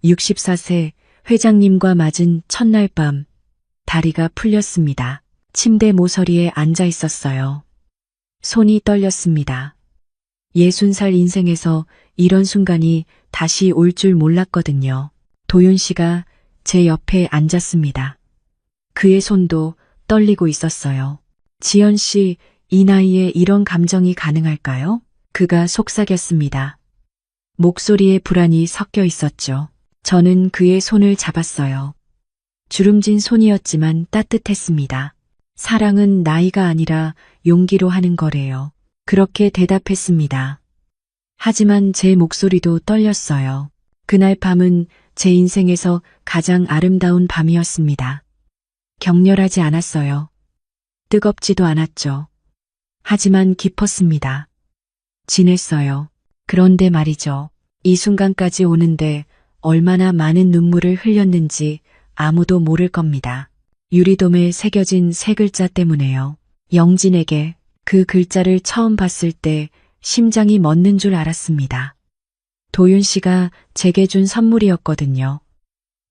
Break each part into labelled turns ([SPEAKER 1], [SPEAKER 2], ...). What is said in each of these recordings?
[SPEAKER 1] 64세 회장님과 맞은 첫날 밤 다리가 풀렸습니다. 침대 모서리에 앉아 있었어요. 손이 떨렸습니다. 60살 인생에서 이런 순간이 다시 올 줄 몰랐거든요. 도윤 씨가 제 옆에 앉았습니다. 그의 손도 떨리고 있었어요. 지연 씨, 이 나이에 이런 감정이 가능할까요? 그가 속삭였습니다. 목소리에 불안이 섞여 있었죠. 저는 그의 손을 잡았어요. 주름진 손이었지만 따뜻했습니다. 사랑은 나이가 아니라 용기로 하는 거래요. 그렇게 대답했습니다. 하지만 제 목소리도 떨렸어요. 그날 밤은 제 인생에서 가장 아름다운 밤이었습니다. 격렬하지 않았어요. 뜨겁지도 않았죠. 하지만 깊었습니다. 진했어요. 그런데 말이죠. 이 순간까지 오는데 얼마나 많은 눈물을 흘렸는지 아무도 모를 겁니다. 유리돔에 새겨진 세 글자 때문에요. 영진에게 그 글자를 처음 봤을 때 심장이 멎는 줄 알았습니다. 도윤 씨가 제게 준 선물이었거든요.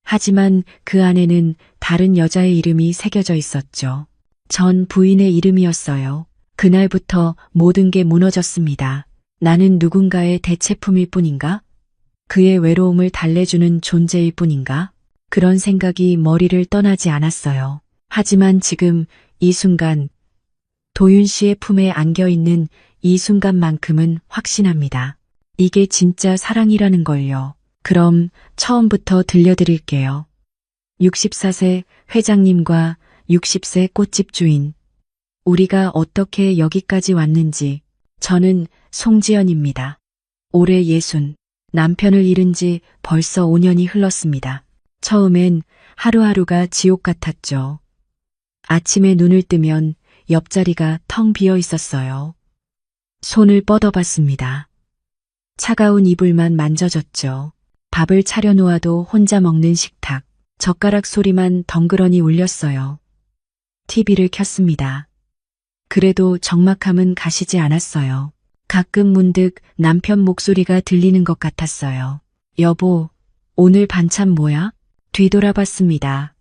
[SPEAKER 1] 하지만 그 안에는 다른 여자의 이름이 새겨져 있었죠. 전 부인의 이름이었어요. 그날부터 모든 게 무너졌습니다. 나는 누군가의 대체품일 뿐인가? 그의 외로움을 달래주는 존재일 뿐인가? 그런 생각이 머리를 떠나지 않았어요. 하지만 지금 이 순간, 도윤 씨의 품에 안겨있는 이 순간만큼은 확신합니다. 이게 진짜 사랑이라는 걸요. 그럼 처음부터 들려드릴게요. 64세 회장님과 60세 꽃집 주인. 우리가 어떻게 여기까지 왔는지. 저는 송지연입니다. 올해 60, 남편을 잃은 지 벌써 5년이 흘렀습니다. 처음엔 하루하루가 지옥 같았죠. 아침에 눈을 뜨면 옆자리가 텅 비어 있었어요. 손을 뻗어봤습니다. 차가운 이불만 만져졌죠. 밥을 차려놓아도 혼자 먹는 식탁. 젓가락 소리만 덩그러니 울렸어요. TV를 켰습니다. 그래도 적막함은 가시지 않았어요. 가끔 문득 남편 목소리가 들리는 것 같았어요. 여보, 오늘 반찬 뭐야? 뒤돌아봤습니다.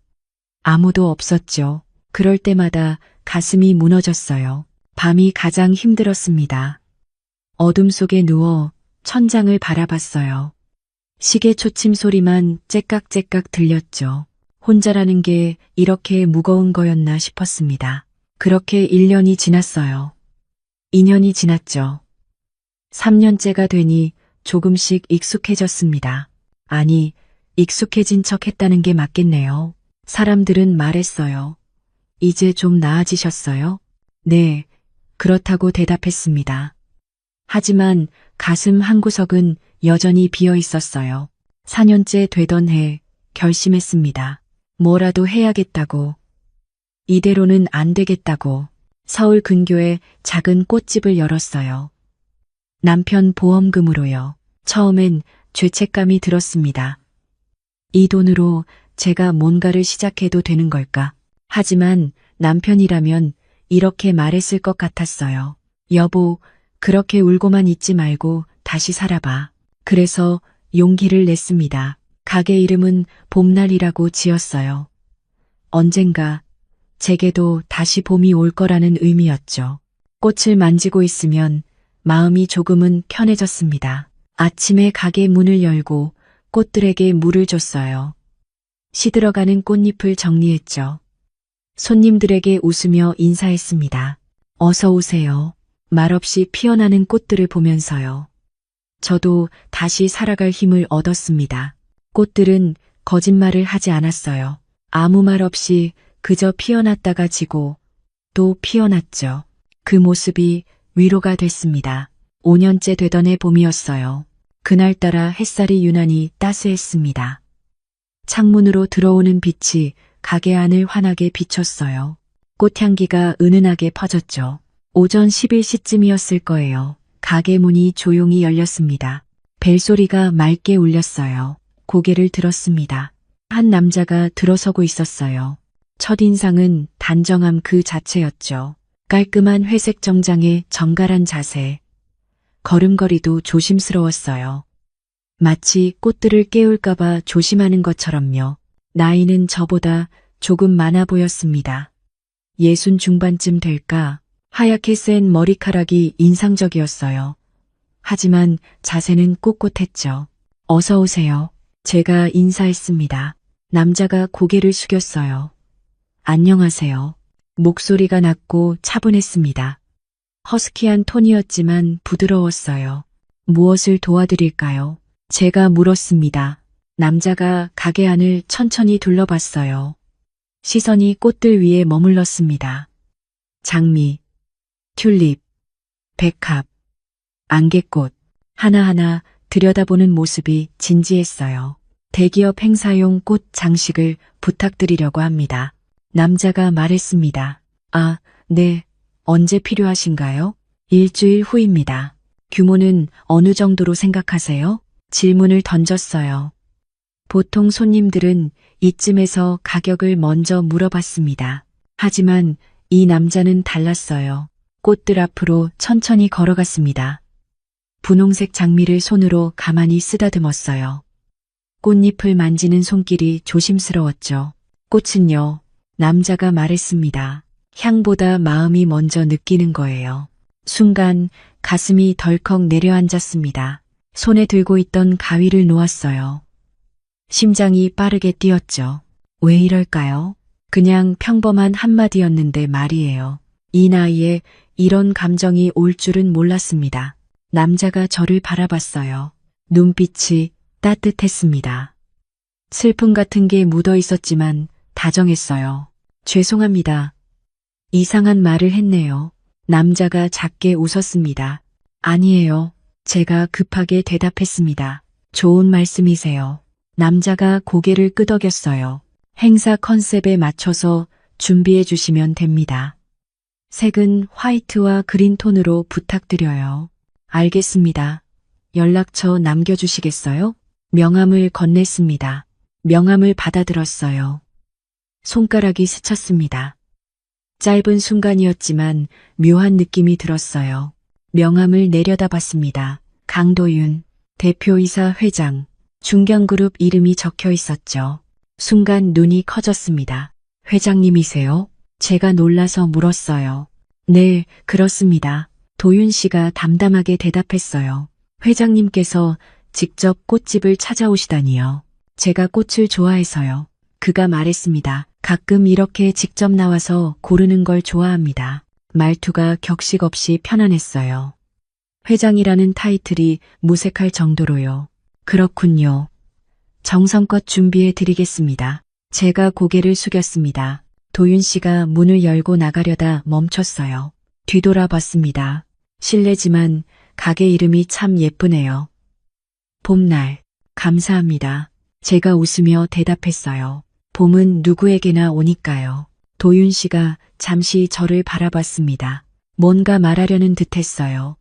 [SPEAKER 1] 아무도 없었죠. 그럴 때마다 가슴이 무너졌어요. 밤이 가장 힘들었습니다. 어둠 속에 누워 천장을 바라봤어요. 시계 초침 소리만 째깍째깍 들렸죠. 혼자라는 게 이렇게 무거운 거였나 싶었습니다. 그렇게 1년이 지났어요. 2년이 지났죠. 3년째가 되니 조금씩 익숙해졌습니다. 아니, 익숙해진 척 했다는 게 맞겠네요. 사람들은 말했어요. 이제 좀 나아지셨어요? 네, 그렇다고 대답했습니다. 하지만 가슴 한구석은 여전히 비어 있었어요. 4년째 되던 해 결심했습니다. 뭐라도 해야겠다고. 이대로는 안 되겠다고. 서울 근교에 작은 꽃집을 열었어요. 남편 보험금으로요. 처음엔 죄책감이 들었습니다. 이 돈으로 제가 뭔가를 시작해도 되는 걸까? 하지만 남편이라면 이렇게 말했을 것 같았어요. 여보, 그렇게 울고만 있지 말고 다시 살아봐. 그래서 용기를 냈습니다. 가게 이름은 봄날이라고 지었어요. 언젠가 제게도 다시 봄이 올 거라는 의미였죠. 꽃을 만지고 있으면 마음이 조금은 편해졌습니다. 아침에 가게 문을 열고 꽃들에게 물을 줬어요. 시들어가는 꽃잎을 정리했죠. 손님들에게 웃으며 인사했습니다. 어서 오세요. 말없이 피어나는 꽃들을 보면서요. 저도 다시 살아갈 힘을 얻었습니다. 꽃들은 거짓말을 하지 않았어요. 아무 말 없이 그저 피어났다가 지고 또 피어났죠. 그 모습이 위로가 됐습니다. 5년째 되던 해 봄이었어요. 그날따라 햇살이 유난히 따스했습니다. 창문으로 들어오는 빛이 가게 안을 환하게 비췄어요. 꽃향기가 은은하게 퍼졌죠. 오전 11시쯤이었을 거예요. 가게 문이 조용히 열렸습니다. 벨소리가 맑게 울렸어요. 고개를 들었습니다. 한 남자가 들어서고 있었어요. 첫인상은 단정함 그 자체였죠. 깔끔한 회색 정장에 정갈한 자세. 걸음걸이도 조심스러웠어요. 마치 꽃들을 깨울까봐 조심하는 것처럼요. 나이는 저보다 조금 많아 보였습니다. 60 중반쯤 될까? 하얗게 센 머리카락이 인상적이었어요. 하지만 자세는 꼿꼿했죠. 어서 오세요. 제가 인사했습니다. 남자가 고개를 숙였어요. 안녕하세요. 목소리가 낮고 차분했습니다. 허스키한 톤이었지만 부드러웠어요. 무엇을 도와드릴까요? 제가 물었습니다. 남자가 가게 안을 천천히 둘러봤어요. 시선이 꽃들 위에 머물렀습니다. 장미, 튤립, 백합, 안개꽃, 하나하나 들여다보는 모습이 진지했어요. 대기업 행사용 꽃 장식을 부탁드리려고 합니다. 남자가 말했습니다. 아, 네. 언제 필요하신가요? 일주일 후입니다. 규모는 어느 정도로 생각하세요? 질문을 던졌어요. 보통 손님들은 이쯤에서 가격을 먼저 물어봤습니다. 하지만 이 남자는 달랐어요. 꽃들 앞으로 천천히 걸어갔습니다. 분홍색 장미를 손으로 가만히 쓰다듬었어요. 꽃잎을 만지는 손길이 조심스러웠죠. 꽃은요, 남자가 말했습니다. 향보다 마음이 먼저 느끼는 거예요. 순간 가슴이 덜컥 내려앉았습니다. 손에 들고 있던 가위를 놓았어요. 심장이 빠르게 뛰었죠. 왜 이럴까요? 그냥 평범한 한마디였는데 말이에요. 이 나이에 이런 감정이 올 줄은 몰랐습니다. 남자가 저를 바라봤어요. 눈빛이 따뜻했습니다. 슬픔 같은 게 묻어 있었지만 다정했어요. 죄송합니다. 이상한 말을 했네요. 남자가 작게 웃었습니다. 아니에요. 제가 급하게 대답했습니다. 좋은 말씀이세요. 남자가 고개를 끄덕였어요. 행사 컨셉에 맞춰서 준비해 주시면 됩니다. 색은 화이트와 그린 톤으로 부탁드려요. 알겠습니다. 연락처 남겨주시겠어요? 명함을 건넸습니다. 명함을 받아들었어요. 손가락이 스쳤습니다. 짧은 순간이었지만 묘한 느낌이 들었어요. 명함을 내려다봤습니다. 강도윤, 대표이사 회장, 중견그룹 이름이 적혀 있었죠. 순간 눈이 커졌습니다. 회장님이세요? 제가 놀라서 물었어요. 네, 그렇습니다. 도윤 씨가 담담하게 대답했어요. 회장님께서 직접 꽃집을 찾아오시다니요. 제가 꽃을 좋아해서요. 그가 말했습니다. 가끔 이렇게 직접 나와서 고르는 걸 좋아합니다. 말투가 격식 없이 편안했어요. 회장이라는 타이틀이 무색할 정도로요. 그렇군요. 정성껏 준비해 드리겠습니다. 제가 고개를 숙였습니다. 도윤 씨가 문을 열고 나가려다 멈췄어요. 뒤돌아봤습니다. 실례지만 가게 이름이 참 예쁘네요. 봄날, 감사합니다. 제가 웃으며 대답했어요. 봄은 누구에게나 오니까요. 도윤 씨가 잠시 저를 바라봤습니다. 뭔가 말하려는 듯 했어요.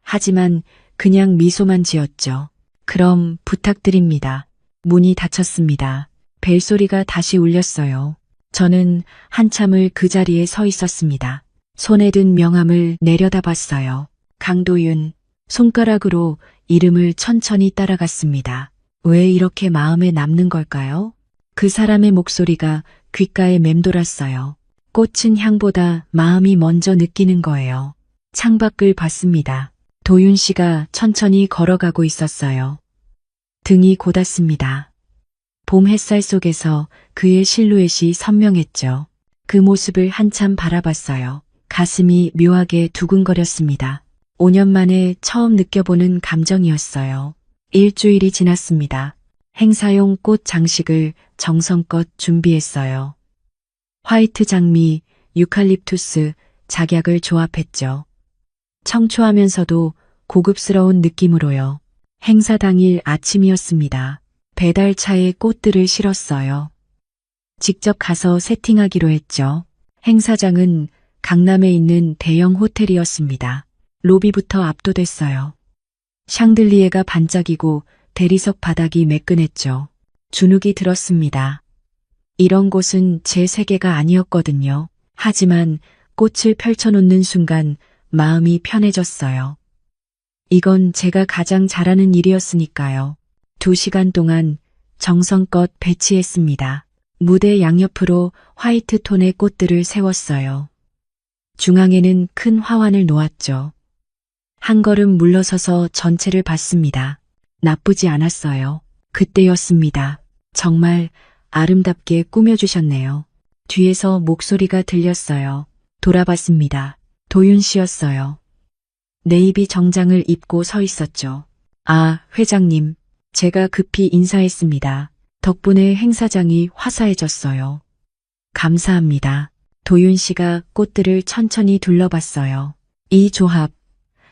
[SPEAKER 1] 하지만 그냥 미소만 지었죠. 그럼 부탁드립니다. 문이 닫혔습니다. 벨소리가 다시 울렸어요. 저는 한참을 그 자리에 서 있었습니다. 손에 든 명함을 내려다봤어요. 강도윤, 손가락으로 이름을 천천히 따라갔습니다. 왜 이렇게 마음에 남는 걸까요? 그 사람의 목소리가 귓가에 맴돌았어요. 꽃은 향보다 마음이 먼저 느끼는 거예요. 창밖을 봤습니다. 도윤 씨가 천천히 걸어가고 있었어요. 등이 곧았습니다. 봄 햇살 속에서 그의 실루엣이 선명했죠. 그 모습을 한참 바라봤어요. 가슴이 묘하게 두근거렸습니다. 5년 만에 처음 느껴보는 감정이었어요. 일주일이 지났습니다. 행사용 꽃 장식을 정성껏 준비했어요. 화이트 장미, 유칼립투스, 작약을 조합했죠. 청초하면서도 고급스러운 느낌으로요. 행사 당일 아침이었습니다. 배달차에 꽃들을 실었어요. 직접 가서 세팅하기로 했죠. 행사장은 강남에 있는 대형 호텔이었습니다. 로비부터 압도됐어요. 샹들리에가 반짝이고 대리석 바닥이 매끈했죠. 주눅이 들었습니다. 이런 곳은 제 세계가 아니었거든요. 하지만 꽃을 펼쳐놓는 순간 마음이 편해졌어요. 이건 제가 가장 잘하는 일이었으니까요. 2시간 동안 정성껏 배치했습니다. 무대 양옆으로 화이트 톤의 꽃들을 세웠어요. 중앙에는 큰 화환을 놓았죠. 한 걸음 물러서서 전체를 봤습니다. 나쁘지 않았어요. 그때였습니다. 정말 아름답게 꾸며주셨네요. 뒤에서 목소리가 들렸어요. 돌아봤습니다. 도윤 씨였어요. 네이비 정장을 입고 서 있었죠. 아, 회장님. 제가 급히 인사했습니다. 덕분에 행사장이 화사해졌어요. 감사합니다. 도윤 씨가 꽃들을 천천히 둘러봤어요. 이 조합,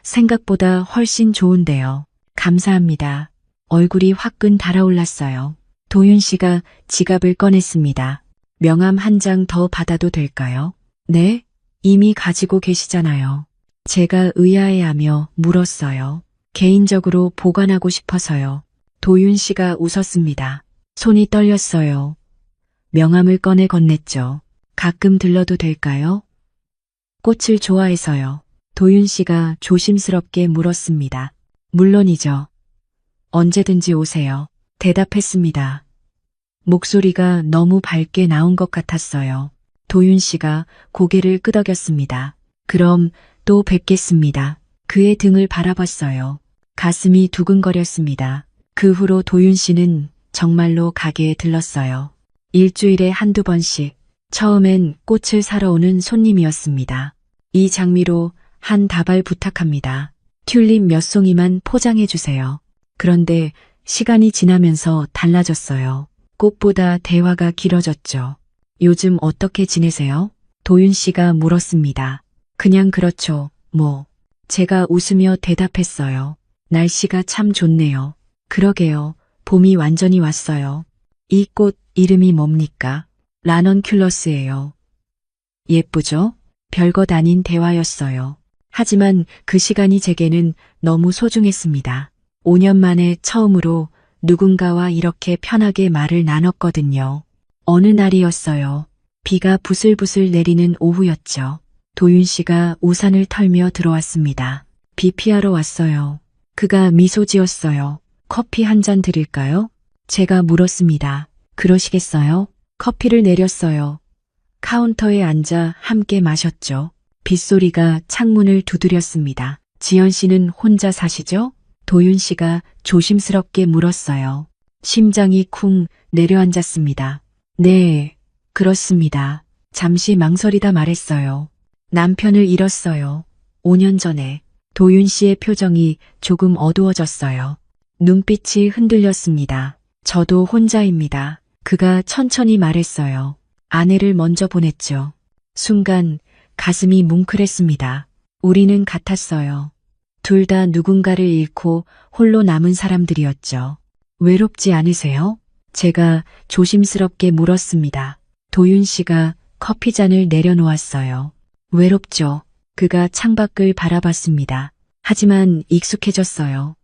[SPEAKER 1] 생각보다 훨씬 좋은데요. 감사합니다. 얼굴이 화끈 달아올랐어요. 도윤 씨가 지갑을 꺼냈습니다. 명함 한 장 더 받아도 될까요? 네? 이미 가지고 계시잖아요. 제가 의아해하며 물었어요. 개인적으로 보관하고 싶어서요. 도윤 씨가 웃었습니다. 손이 떨렸어요. 명함을 꺼내 건넸죠. 가끔 들러도 될까요? 꽃을 좋아해서요. 도윤 씨가 조심스럽게 물었습니다. 물론이죠. 언제든지 오세요. 대답했습니다. 목소리가 너무 밝게 나온 것 같았어요. 도윤 씨가 고개를 끄덕였습니다. 그럼 또 뵙겠습니다. 그의 등을 바라봤어요. 가슴이 두근거렸습니다. 그 후로 도윤 씨는 정말로 가게에 들렀어요. 일주일에 한두 번씩. 처음엔 꽃을 사러 오는 손님이었습니다. 이 장미로 한 다발 부탁합니다. 튤립 몇 송이만 포장해 주세요. 그런데 시간이 지나면서 달라졌어요. 꽃보다 대화가 길어졌죠. 요즘 어떻게 지내세요? 도윤 씨가 물었습니다. 그냥 그렇죠. 제가 웃으며 대답했어요. 날씨가 참 좋네요. 그러게요. 봄이 완전히 왔어요. 이 꽃 이름이 뭡니까? 라넌큘러스예요. 예쁘죠? 별것 아닌 대화였어요. 하지만 그 시간이 제게는 너무 소중했습니다. 5년 만에 처음으로 누군가와 이렇게 편하게 말을 나눴거든요. 어느 날이었어요. 비가 부슬부슬 내리는 오후였죠. 도윤 씨가 우산을 털며 들어왔습니다. 비 피하러 왔어요. 그가 미소 지었어요. 커피 한 잔 드릴까요? 제가 물었습니다. 그러시겠어요? 커피를 내렸어요. 카운터에 앉아 함께 마셨죠. 빗소리가 창문을 두드렸습니다. 지연 씨는 혼자 사시죠? 도윤 씨가 조심스럽게 물었어요. 심장이 쿵 내려앉았습니다. 네, 그렇습니다. 잠시 망설이다 말했어요. 남편을 잃었어요. 5년 전에. 도윤 씨의 표정이 조금 어두워졌어요. 눈빛이 흔들렸습니다. 저도 혼자입니다. 그가 천천히 말했어요. 아내를 먼저 보냈죠. 순간 가슴이 뭉클했습니다. 우리는 같았어요. 둘 다 누군가를 잃고 홀로 남은 사람들이었죠. 외롭지 않으세요? 제가 조심스럽게 물었습니다. 도윤 씨가 커피잔을 내려놓았어요. 외롭죠. 그가 창밖을 바라봤습니다. 하지만 익숙해졌어요.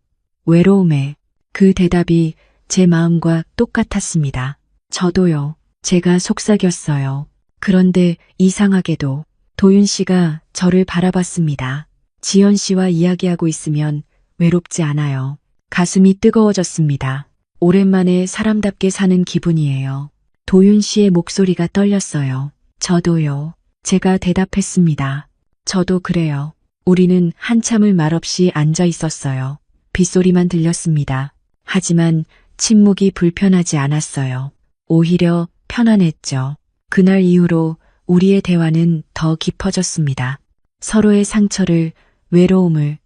[SPEAKER 1] 외로움에. 그 대답이 제 마음과 똑같았습니다. 저도요. 제가 속삭였어요. 그런데 이상하게도 도윤 씨가 저를 바라봤습니다. 지연 씨와 이야기하고 있으면 외롭지 않아요. 가슴이 뜨거워졌습니다. 오랜만에 사람답게 사는 기분이에요. 도윤 씨의 목소리가 떨렸어요. 저도요. 제가 대답했습니다. 저도 그래요. 우리는 한참을 말없이 앉아 있었어요. 빗소리만 들렸습니다. 하지만 침묵이 불편하지 않았어요. 오히려 편안했죠. 그날 이후로 우리의 대화는 더 깊어졌습니다. 서로의 상처를, 외로움을,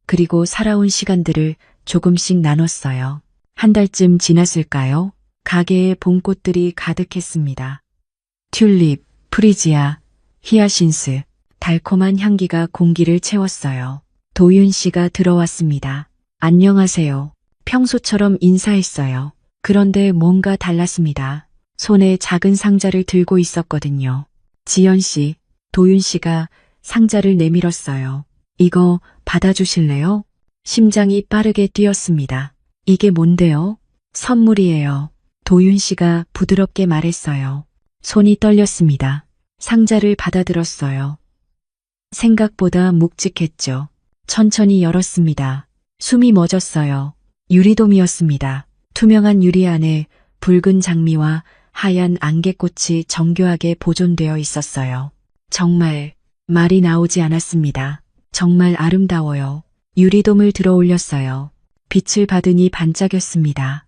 [SPEAKER 1] 그리고 살아온 시간들을 조금씩 나눴어요. 한 달쯤 지났을까요? 가게에 봄꽃들이 가득했습니다. 튤립, 프리지아, 히아신스, 달콤한 향기가 공기를 채웠어요. 도윤 씨가 들어왔습니다. 안녕하세요. 평소처럼 인사했어요. 그런데 뭔가 달랐습니다. 손에 작은 상자를 들고 있었거든요. 지연 씨, 도윤 씨가 상자를 내밀었어요. 이거 받아주실래요? 심장이 빠르게 뛰었습니다. 이게 뭔데요? 선물이에요. 도윤 씨가 부드럽게 말했어요. 손이 떨렸습니다. 상자를 받아들었어요. 생각보다 묵직했죠. 천천히 열었습니다. 숨이 멎었어요. 유리돔이었습니다. 투명한 유리 안에 붉은 장미와 하얀 안개꽃이 정교하게 보존되어 있었어요. 정말 말이 나오지 않았습니다. 정말 아름다워요. 유리돔을 들어 올렸어요. 빛을 받으니 반짝였습니다.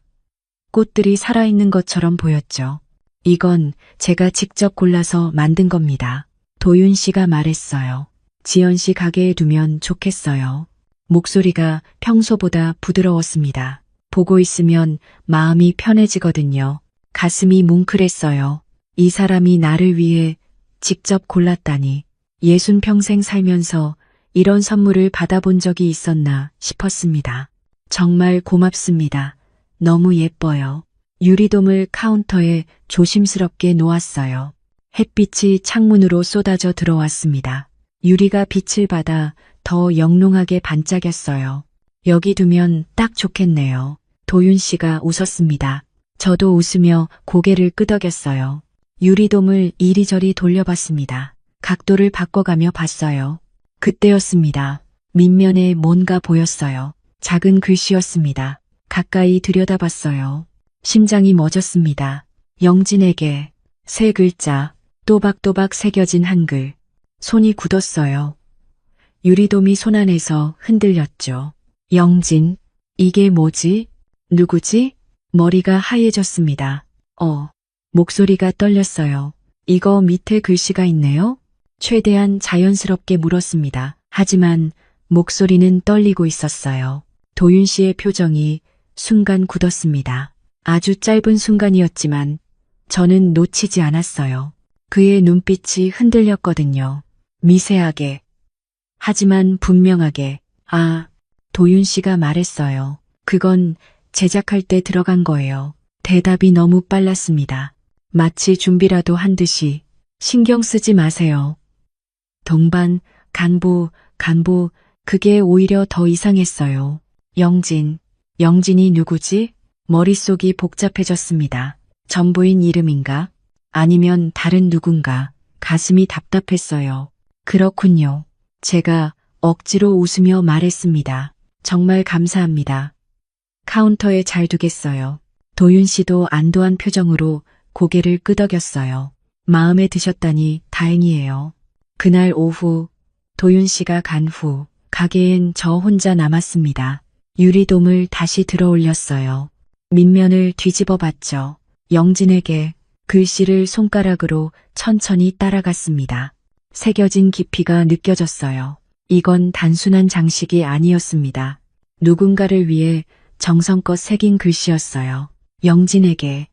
[SPEAKER 1] 꽃들이 살아있는 것처럼 보였죠. 이건 제가 직접 골라서 만든 겁니다. 도윤 씨가 말했어요. 지연 씨 가게에 두면 좋겠어요. 목소리가 평소보다 부드러웠습니다. 보고 있으면 마음이 편해지거든요. 가슴이 뭉클했어요. 이 사람이 나를 위해 직접 골랐다니. 60평생 살면서 이런 선물을 받아본 적이 있었나 싶었습니다. 정말 고맙습니다. 너무 예뻐요. 유리돔을 카운터에 조심스럽게 놓았어요. 햇빛이 창문으로 쏟아져 들어왔습니다. 유리가 빛을 받아 더 영롱하게 반짝였어요. 여기 두면 딱 좋겠네요. 도윤 씨가 웃었습니다. 저도 웃으며 고개를 끄덕였어요. 유리돔을 이리저리 돌려봤습니다. 각도를 바꿔가며 봤어요. 그때였습니다. 밑면에 뭔가 보였어요. 작은 글씨였습니다. 가까이 들여다봤어요. 심장이 멎었습니다. 영진에게 세 글자 또박또박 새겨진 한글. 손이 굳었어요. 유리돔이 손 안에서 흔들렸죠. 영진, 이게 뭐지? 누구지? 머리가 하얘졌습니다. 목소리가 떨렸어요. 이거 밑에 글씨가 있네요? 최대한 자연스럽게 물었습니다. 하지만 목소리는 떨리고 있었어요. 도윤 씨의 표정이 순간 굳었습니다. 아주 짧은 순간이었지만 저는 놓치지 않았어요. 그의 눈빛이 흔들렸거든요. 미세하게. 하지만 분명하게. 도윤 씨가 말했어요. 그건 제작할 때 들어간 거예요. 대답이 너무 빨랐습니다. 마치 준비라도 한 듯이. 신경 쓰지 마세요. 동반, 간부, 그게 오히려 더 이상했어요. 영진이 누구지? 머릿속이 복잡해졌습니다. 전부인 이름인가? 아니면 다른 누군가? 가슴이 답답했어요. 그렇군요. 제가 억지로 웃으며 말했습니다. 정말 감사합니다. 카운터에 잘 두겠어요. 도윤 씨도 안도한 표정으로 고개를 끄덕였어요. 마음에 드셨다니 다행이에요. 그날 오후 도윤 씨가 간 후 가게엔 저 혼자 남았습니다. 유리돔을 다시 들어 올렸어요. 밑면을 뒤집어 봤죠. 영진에게 글씨를 손가락으로 천천히 따라갔습니다. 새겨진 깊이가 느껴졌어요. 이건 단순한 장식이 아니었습니다. 누군가를 위해 정성껏 새긴 글씨였어요. 영진에게.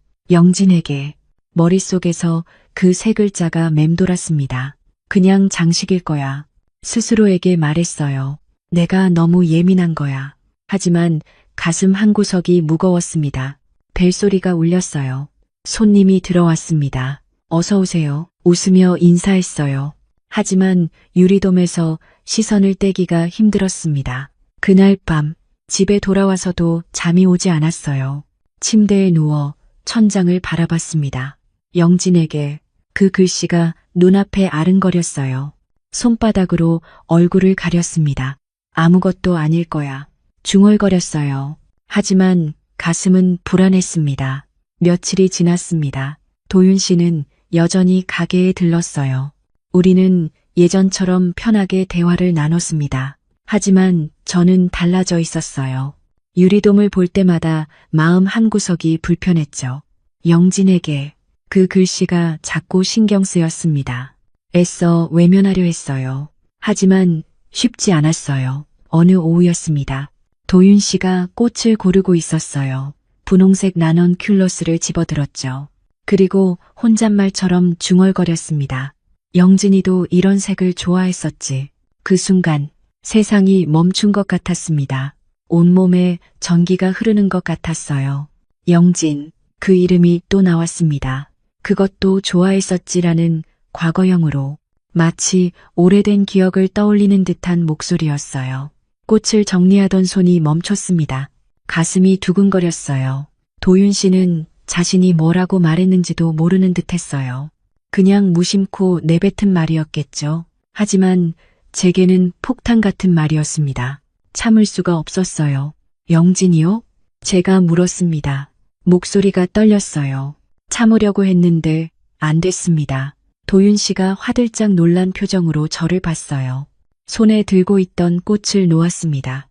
[SPEAKER 1] 머릿속에서 그 세 글자가 맴돌았습니다. 그냥 장식일 거야. 스스로에게 말했어요. 내가 너무 예민한 거야. 하지만 가슴 한구석이 무거웠습니다. 벨소리가 울렸어요. 손님이 들어왔습니다. 어서 오세요. 웃으며 인사했어요. 하지만 유리돔에서 시선을 떼기가 힘들었습니다. 그날 밤 집에 돌아와서도 잠이 오지 않았어요. 침대에 누워 천장을 바라봤습니다. 영진에게 그 글씨가 눈앞에 아른거렸어요. 손바닥으로 얼굴을 가렸습니다. 아무것도 아닐 거야. 중얼거렸어요. 하지만 가슴은 불안했습니다. 며칠이 지났습니다. 도윤 씨는 여전히 가게에 들렀어요. 우리는 예전처럼 편하게 대화를 나눴습니다. 하지만 저는 달라져 있었어요. 유리돔을 볼 때마다 마음 한구석이 불편했죠. 영진에게 그 글씨가 자꾸 신경 쓰였습니다. 애써 외면하려 했어요. 하지만 쉽지 않았어요. 어느 오후였습니다. 도윤 씨가 꽃을 고르고 있었어요. 분홍색 나넌 큘러스를 집어들었죠. 그리고 혼잣말처럼 중얼거렸습니다. 영진이도 이런 색을 좋아했었지. 그 순간 세상이 멈춘 것 같았습니다. 온몸에 전기가 흐르는 것 같았어요. 영진, 그 이름이 또 나왔습니다. 그것도 좋아했었지라는 과거형으로 마치 오래된 기억을 떠올리는 듯한 목소리였어요. 꽃을 정리하던 손이 멈췄습니다. 가슴이 두근거렸어요. 도윤 씨는 자신이 뭐라고 말했는지도 모르는 듯했어요. 그냥 무심코 내뱉은 말이었겠죠. 하지만 제게는 폭탄 같은 말이었습니다. 참을 수가 없었어요. 영진이요? 제가 물었습니다. 목소리가 떨렸어요. 참으려고 했는데 안 됐습니다. 도윤 씨가 화들짝 놀란 표정으로 저를 봤어요. 손에 들고 있던 꽃을 놓았습니다.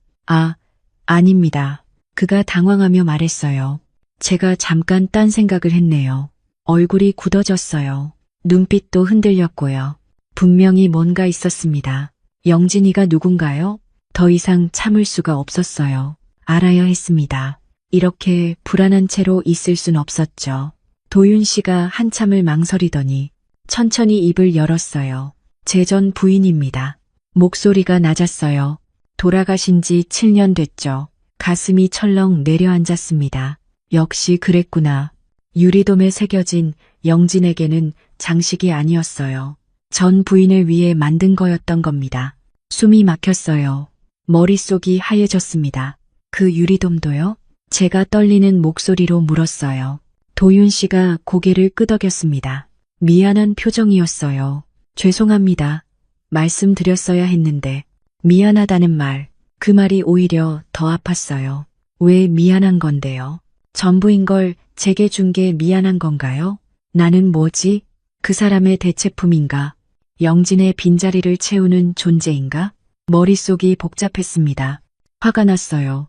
[SPEAKER 1] 아닙니다. 그가 당황하며 말했어요. 제가 잠깐 딴 생각을 했네요. 얼굴이 굳어졌어요. 눈빛도 흔들렸고요. 분명히 뭔가 있었습니다. 영진이가 누군가요? 더 이상 참을 수가 없었어요. 알아야 했습니다. 이렇게 불안한 채로 있을 순 없었죠. 도윤 씨가 한참을 망설이더니 천천히 입을 열었어요. 제 전 부인입니다. 목소리가 낮았어요. 돌아가신 지 7년 됐죠. 가슴이 철렁 내려앉았습니다. 역시 그랬구나. 유리돔에 새겨진 영진에게는 장식이 아니었어요. 전 부인을 위해 만든 거였던 겁니다. 숨이 막혔어요. 머릿속이 하얘졌습니다. 그 유리돔도요? 제가 떨리는 목소리로 물었어요. 도윤 씨가 고개를 끄덕였습니다. 미안한 표정이었어요. 죄송합니다. 말씀드렸어야 했는데 미안하다는 말, 그 말이 오히려 더 아팠어요. 왜 미안한 건데요? 전부인 걸 제게 준 게 미안한 건가요? 나는 뭐지? 그 사람의 대체품인가? 영진의 빈자리를 채우는 존재인가? 머릿속이 복잡했습니다. 화가 났어요.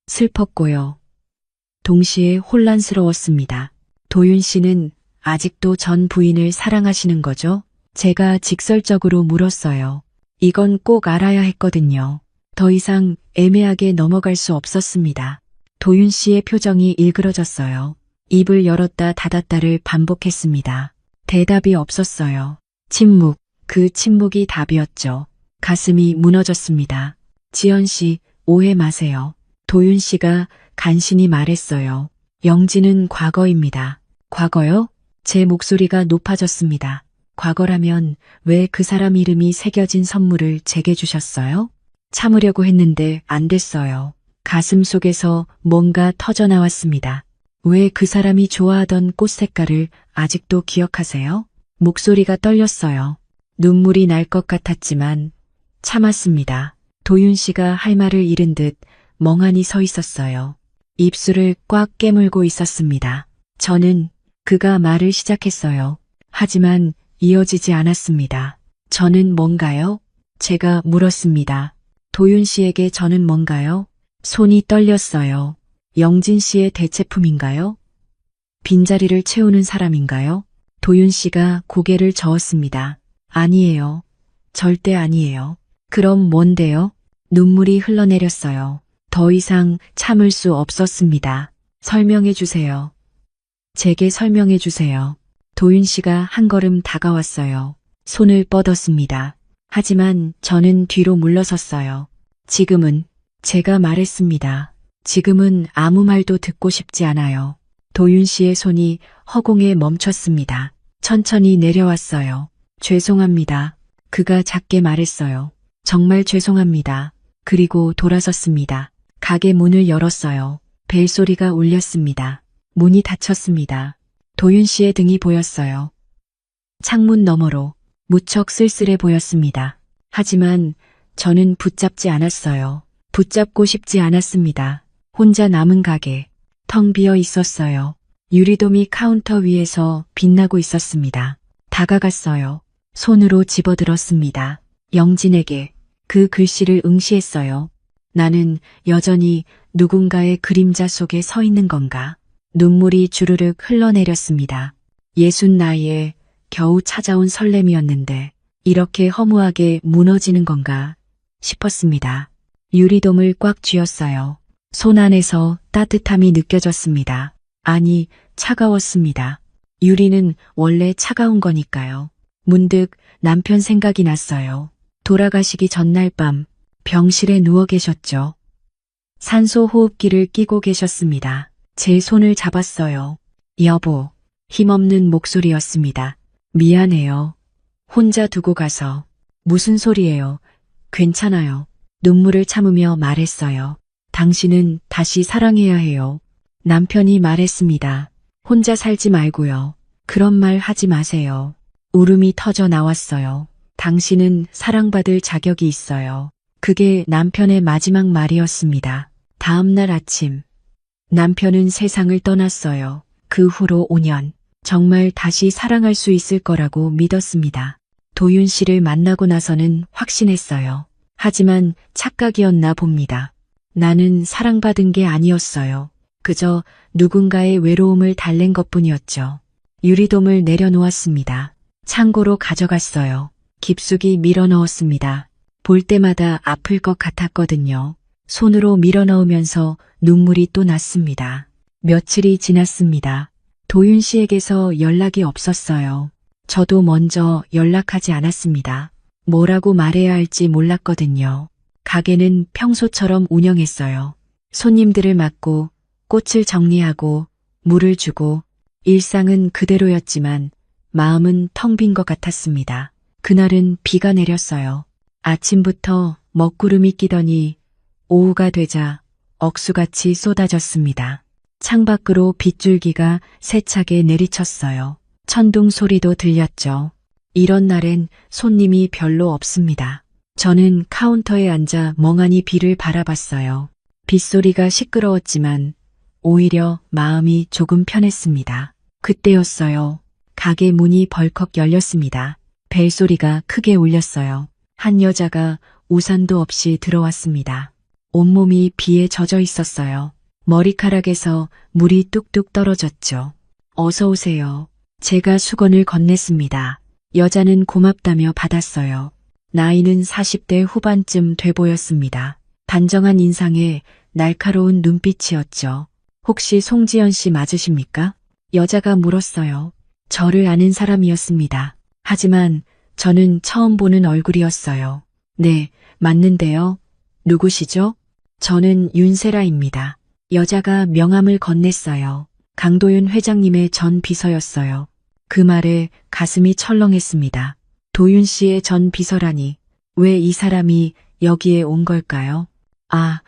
[SPEAKER 1] 슬펐고요. 동시에 혼란스러웠습니다. 도윤 씨는 아직도 전 부인을 사랑하시는 거죠? 제가 직설적으로 물었어요. 이건 꼭 알아야 했거든요. 더 이상 애매하게 넘어갈 수 없었습니다. 도윤 씨의 표정이 일그러졌어요. 입을 열었다 닫았다를 반복했습니다. 대답이 없었어요. 침묵, 그 침묵이 답이었죠. 가슴이 무너졌습니다. 지연 씨, 오해 마세요. 도윤 씨가 간신히 말했어요. 영진은 과거입니다. 과거요? 제 목소리가 높아졌습니다. 과거라면 왜 그 사람 이름이 새겨진 선물을 제게 주셨어요? 참으려고 했는데 안 됐어요. 가슴 속에서 뭔가 터져나왔습니다. 왜 그 사람이 좋아하던 꽃 색깔을 아직도 기억하세요? 목소리가 떨렸어요. 눈물이 날 것 같았지만 참았습니다. 도윤 씨가 할 말을 잃은 듯 멍하니 서 있었어요. 입술을 꽉 깨물고 있었습니다. 저는 그가 말을 시작했어요. 하지만 이어지지 않았습니다. 저는 뭔가요? 제가 물었습니다. 도윤 씨에게 저는 뭔가요? 손이 떨렸어요. 영진 씨의 대체품인가요? 빈자리를 채우는 사람인가요? 도윤 씨가 고개를 저었습니다. 아니에요. 절대 아니에요. 그럼 뭔데요? 눈물이 흘러내렸어요. 더 이상 참을 수 없었습니다. 설명해 주세요. 제게 설명해 주세요. 도윤 씨가 한 걸음 다가왔어요. 손을 뻗었습니다. 하지만 저는 뒤로 물러섰어요. 지금은 제가 말했습니다. 지금은 아무 말도 듣고 싶지 않아요. 도윤 씨의 손이 허공에 멈췄습니다. 천천히 내려왔어요. 죄송합니다. 그가 작게 말했어요. 정말 죄송합니다. 그리고 돌아섰습니다. 가게 문을 열었어요. 벨소리가 울렸습니다. 문이 닫혔습니다. 도윤 씨의 등이 보였어요. 창문 너머로 무척 쓸쓸해 보였습니다. 하지만 저는 붙잡지 않았어요. 붙잡고 싶지 않았습니다. 혼자 남은 가게, 텅 비어 있었어요. 유리돔이 카운터 위에서 빛나고 있었습니다. 다가갔어요. 손으로 집어들었습니다. 영진에게 그 글씨를 응시했어요. 나는 여전히 누군가의 그림자 속에 서 있는 건가? 눈물이 주르륵 흘러내렸습니다. 60 나이에 겨우 찾아온 설렘이었는데 이렇게 허무하게 무너지는 건가 싶었습니다. 유리돔을 꽉 쥐었어요. 손 안에서 따뜻함이 느껴졌습니다. 아니, 차가웠습니다. 유리는 원래 차가운 거니까요. 문득 남편 생각이 났어요. 돌아가시기 전날 밤 병실에 누워 계셨죠. 산소 호흡기를 끼고 계셨습니다. 제 손을 잡았어요. 여보, 힘없는 목소리였습니다. 미안해요. 혼자 두고 가서. 무슨 소리예요? 괜찮아요. 눈물을 참으며 말했어요. 당신은 다시 사랑해야 해요. 남편이 말했습니다. 혼자 살지 말고요. 그런 말 하지 마세요. 울음이 터져 나왔어요. 당신은 사랑받을 자격이 있어요. 그게 남편의 마지막 말이었습니다. 다음 날 아침, 남편은 세상을 떠났어요. 그 후로 5년. 정말 다시 사랑할 수 있을 거라고 믿었습니다. 도윤 씨를 만나고 나서는 확신했어요. 하지만 착각이었나 봅니다. 나는 사랑받은 게 아니었어요. 그저 누군가의 외로움을 달랜 것뿐이었죠. 유리돔을 내려놓았습니다. 창고로 가져갔어요. 깊숙이 밀어 넣었습니다. 볼 때마다 아플 것 같았거든요. 손으로 밀어 넣으면서 눈물이 또 났습니다. 며칠이 지났습니다. 도윤 씨에게서 연락이 없었어요. 저도 먼저 연락하지 않았습니다. 뭐라고 말해야 할지 몰랐거든요. 가게는 평소처럼 운영했어요. 손님들을 맞고 꽃을 정리하고 물을 주고 일상은 그대로였지만 마음은 텅 빈 것 같았습니다. 그날은 비가 내렸어요. 아침부터 먹구름이 끼더니 오후가 되자 억수같이 쏟아졌습니다. 창밖으로 빗줄기가 세차게 내리쳤어요. 천둥 소리도 들렸죠. 이런 날엔 손님이 별로 없습니다. 저는 카운터에 앉아 멍하니 비를 바라봤어요. 빗소리가 시끄러웠지만 오히려 마음이 조금 편했습니다. 그때였어요. 가게 문이 벌컥 열렸습니다. 벨소리가 크게 울렸어요. 한 여자가 우산도 없이 들어왔습니다. 온몸이 비에 젖어 있었어요. 머리카락에서 물이 뚝뚝 떨어졌죠. 어서 오세요. 제가 수건을 건넸습니다. 여자는 고맙다며 받았어요. 나이는 40대 후반쯤 돼 보였습니다. 단정한 인상에 날카로운 눈빛이었죠. 혹시 송지연 씨 맞으십니까? 여자가 물었어요. 저를 아는 사람이었습니다. 하지만 저는 처음 보는 얼굴이었어요. 네, 맞는데요. 누구시죠? 저는 윤세라입니다. 여자가 명함을 건넸어요. 강도윤 회장님의 전 비서였어요. 그 말에 가슴이 철렁했습니다. 도윤 씨의 전 비서라니 왜 이 사람이 여기에 온 걸까요? 아,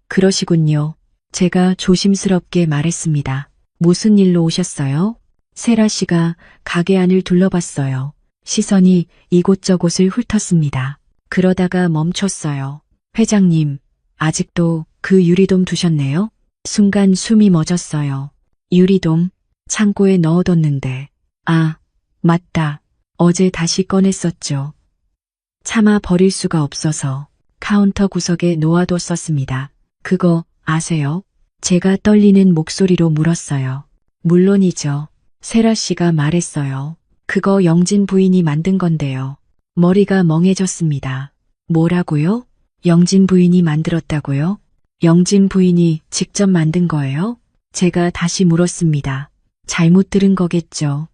[SPEAKER 1] 그러시군요. 제가 조심스럽게 말했습니다. 무슨 일로 오셨어요? 세라 씨가 가게 안을 둘러봤어요. 시선이 이곳저곳을 훑었습니다. 그러다가 멈췄어요. 회장님, 아직도 그 유리돔 두셨네요? 순간 숨이 멎었어요. 유리돔, 창고에 넣어뒀는데. 아, 맞다. 어제 다시 꺼냈었죠. 차마 버릴 수가 없어서 카운터 구석에 놓아뒀었습니다. 그거 아세요? 제가 떨리는 목소리로 물었어요. 물론이죠. 세라 씨가 말했어요. 그거 영진 부인이 만든 건데요. 머리가 멍해졌습니다. 뭐라고요? 영진 부인이 만들었다고요? 영진 부인이 직접 만든 거예요? 제가 다시 물었습니다. 잘못 들은 거겠죠.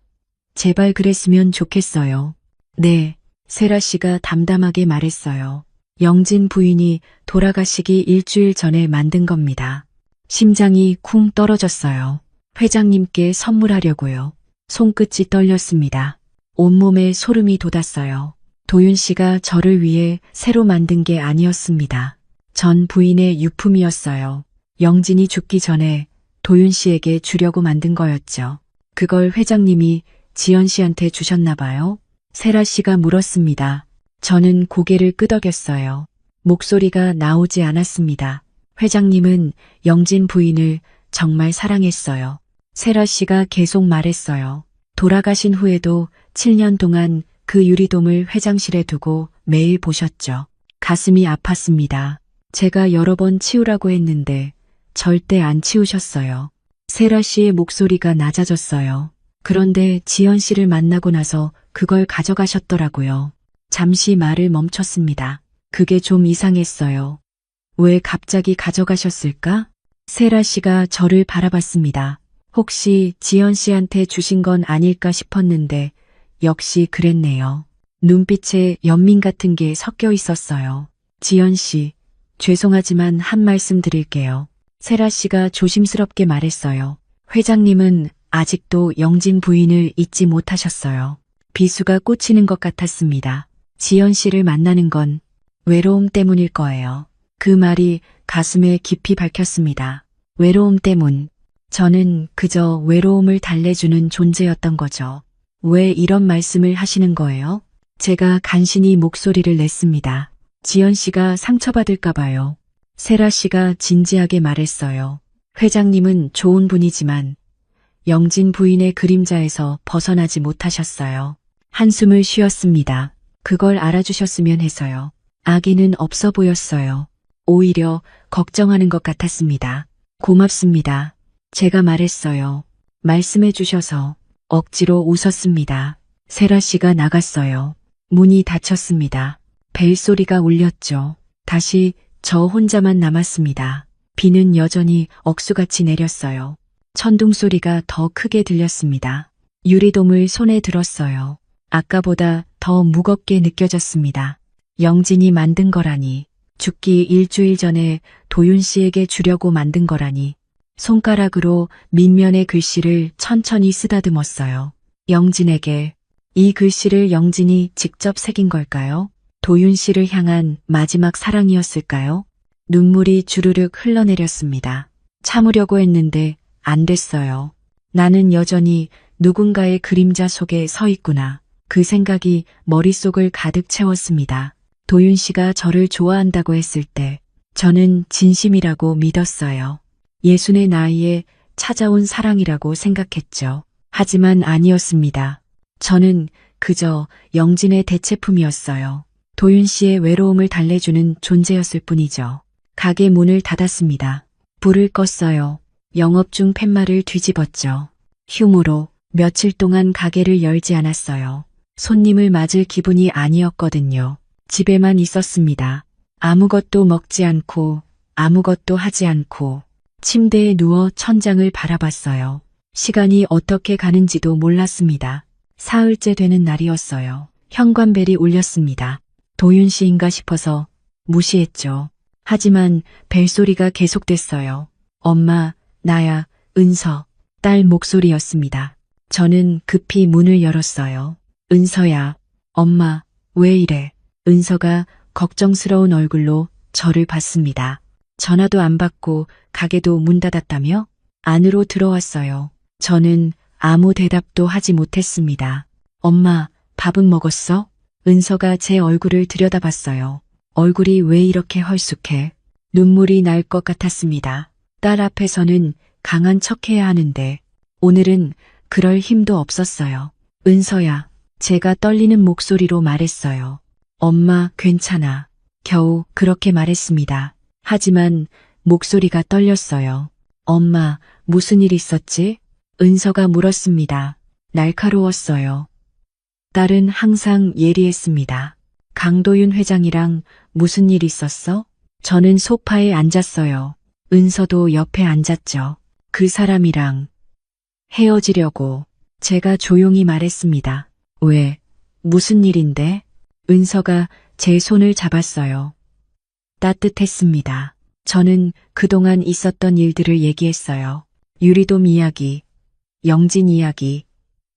[SPEAKER 1] 제발 그랬으면 좋겠어요. 네, 세라 씨가 담담하게 말했어요. 영진 부인이 돌아가시기 일주일 전에 만든 겁니다. 심장이 쿵 떨어졌어요. 회장님께 선물하려고요. 손끝이 떨렸습니다. 온몸에 소름이 돋았어요. 도윤 씨가 저를 위해 새로 만든 게 아니었습니다. 전 부인의 유품이었어요. 영진이 죽기 전에 도윤 씨에게 주려고 만든 거였죠. 그걸 회장님이 지연 씨한테 주셨나 봐요. 세라 씨가 물었습니다. 저는 고개를 끄덕였어요. 목소리가 나오지 않았습니다. 회장님은 영진 부인을 정말 사랑했어요. 세라 씨가 계속 말했어요. 돌아가신 후에도 7년 동안 그 유리돔을 회장실에 두고 매일 보셨죠. 가슴이 아팠습니다. 제가 여러 번 치우라고 했는데 절대 안 치우셨어요. 세라 씨의 목소리가 낮아졌어요. 그런데 지연 씨를 만나고 나서 그걸 가져가셨더라고요. 잠시 말을 멈췄습니다. 그게 좀 이상했어요. 왜 갑자기 가져가셨을까? 세라 씨가 저를 바라봤습니다. 혹시 지연 씨한테 주신 건 아닐까 싶었는데 역시 그랬네요. 눈빛에 연민 같은 게 섞여 있었어요. 지연 씨, 죄송하지만 한 말씀 드릴게요. 세라 씨가 조심스럽게 말했어요. 회장님은 아직도 영진 부인을 잊지 못하셨어요. 비수가 꽂히는 것 같았습니다. 지연 씨를 만나는 건 외로움 때문일 거예요. 그 말이 가슴에 깊이 박혔습니다. 외로움 때문. 저는 그저 외로움을 달래주는 존재였던 거죠. 왜 이런 말씀을 하시는 거예요? 제가 간신히 목소리를 냈습니다. 지연 씨가 상처받을까 봐요. 세라 씨가 진지하게 말했어요. 회장님은 좋은 분이지만 영진 부인의 그림자에서 벗어나지 못하셨어요. 한숨을 쉬었습니다. 그걸 알아주셨으면 해서요. 아기는 없어 보였어요. 오히려 걱정하는 것 같았습니다. 고맙습니다. 제가 말했어요. 말씀해 주셔서. 억지로 웃었습니다. 세라 씨가 나갔어요. 문이 닫혔습니다. 벨소리가 울렸죠. 다시 저 혼자만 남았습니다. 비는 여전히 억수같이 내렸어요. 천둥 소리가 더 크게 들렸습니다. 유리돔을 손에 들었어요. 아까보다 더 무겁게 느껴졌습니다. 영진이 만든 거라니, 죽기 일주일 전에 도윤 씨에게 주려고 만든 거라니, 손가락으로 밑면의 글씨를 천천히 쓰다듬었어요. 영진에게. 이 글씨를 영진이 직접 새긴 걸까요? 도윤 씨를 향한 마지막 사랑이었을까요? 눈물이 주르륵 흘러내렸습니다. 참으려고 했는데 안 됐어요. 나는 여전히 누군가의 그림자 속에 서 있구나. 그 생각이 머릿속을 가득 채웠습니다. 도윤 씨가 저를 좋아한다고 했을 때 저는 진심이라고 믿었어요. 60의 나이에 찾아온 사랑이라고 생각했죠. 하지만 아니었습니다. 저는 그저 영진의 대체품이었어요. 도윤 씨의 외로움을 달래주는 존재였을 뿐이죠. 가게 문을 닫았습니다. 불을 껐어요. 영업 중 팻말을 뒤집었죠. 휴무로 며칠 동안 가게를 열지 않았어요. 손님을 맞을 기분이 아니었거든요. 집에만 있었습니다. 아무것도 먹지 않고 아무것도 하지 않고 침대에 누워 천장을 바라봤어요. 시간이 어떻게 가는지도 몰랐습니다. 사흘째 되는 날이었어요. 현관벨이 울렸습니다. 도윤 씨인가 싶어서 무시했죠. 하지만 벨소리가 계속됐어요. 엄마, 나야, 은서, 딸 목소리였습니다. 저는 급히 문을 열었어요. 은서야, 엄마, 왜 이래? 은서가 걱정스러운 얼굴로 저를 봤습니다. 전화도 안 받고 가게도 문 닫았다며? 안으로 들어왔어요. 저는 아무 대답도 하지 못했습니다. 엄마, 밥은 먹었어? 은서가 제 얼굴을 들여다봤어요. 얼굴이 왜 이렇게 헐쑥해? 눈물이 날 것 같았습니다. 딸 앞에서는 강한 척해야 하는데 오늘은 그럴 힘도 없었어요. 은서야, 제가 떨리는 목소리로 말했어요. 엄마, 괜찮아. 겨우 그렇게 말했습니다. 하지만 목소리가 떨렸어요. 엄마, 무슨 일 있었지? 은서가 물었습니다. 날카로웠어요. 딸은 항상 예리했습니다. 강도윤 회장이랑 무슨 일 있었어? 저는 소파에 앉았어요. 은서도 옆에 앉았죠. 그 사람이랑 헤어지려고. 제가 조용히 말했습니다. 왜? 무슨 일인데? 은서가 제 손을 잡았어요. 따뜻했습니다. 저는 그동안 있었던 일들을 얘기했어요. 유리돔 이야기, 영진 이야기,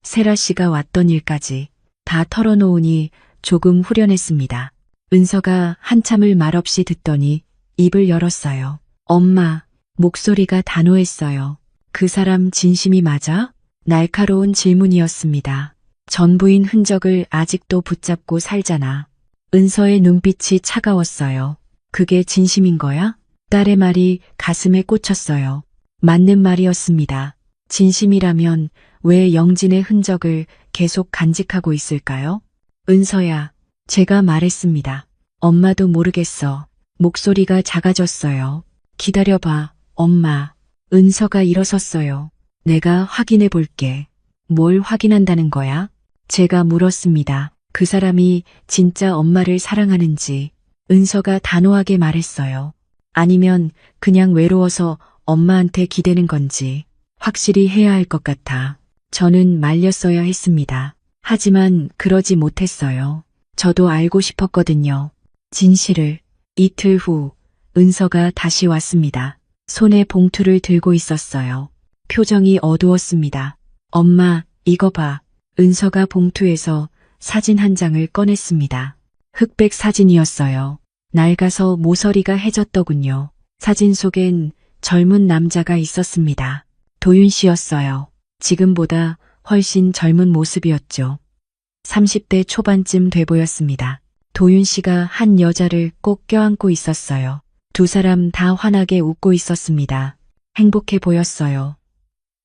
[SPEAKER 1] 세라 씨가 왔던 일까지 다 털어놓으니 조금 후련했습니다. 은서가 한참을 말없이 듣더니 입을 열었어요. 엄마, 목소리가 단호했어요. 그 사람 진심이 맞아? 날카로운 질문이었습니다. 전부인 흔적을 아직도 붙잡고 살잖아. 은서의 눈빛이 차가웠어요. 그게 진심인 거야? 딸의 말이 가슴에 꽂혔어요. 맞는 말이었습니다. 진심이라면 왜 영진의 흔적을 계속 간직하고 있을까요? 은서야, 제가 말했습니다. 엄마도 모르겠어. 목소리가 작아졌어요. 기다려봐, 엄마. 은서가 일어섰어요. 내가 확인해 볼게. 뭘 확인한다는 거야? 제가 물었습니다. 그 사람이 진짜 엄마를 사랑하는지. 은서가 단호하게 말했어요. 아니면 그냥 외로워서 엄마한테 기대는 건지 확실히 해야 할 것 같아. 저는 말렸어야 했습니다. 하지만 그러지 못했어요. 저도 알고 싶었거든요. 진실을. 이틀 후 은서가 다시 왔습니다. 손에 봉투를 들고 있었어요. 표정이 어두웠습니다. 엄마, 이거 봐. 은서가 봉투에서 사진 한 장을 꺼냈습니다. 흑백 사진이었어요. 낡아서 모서리가 해졌더군요. 사진 속엔 젊은 남자가 있었습니다. 도윤 씨였어요. 지금보다 훨씬 젊은 모습이었죠. 30대 초반쯤 돼 보였습니다. 도윤 씨가 한 여자를 꼭 껴안고 있었어요. 두 사람 다 환하게 웃고 있었습니다. 행복해 보였어요.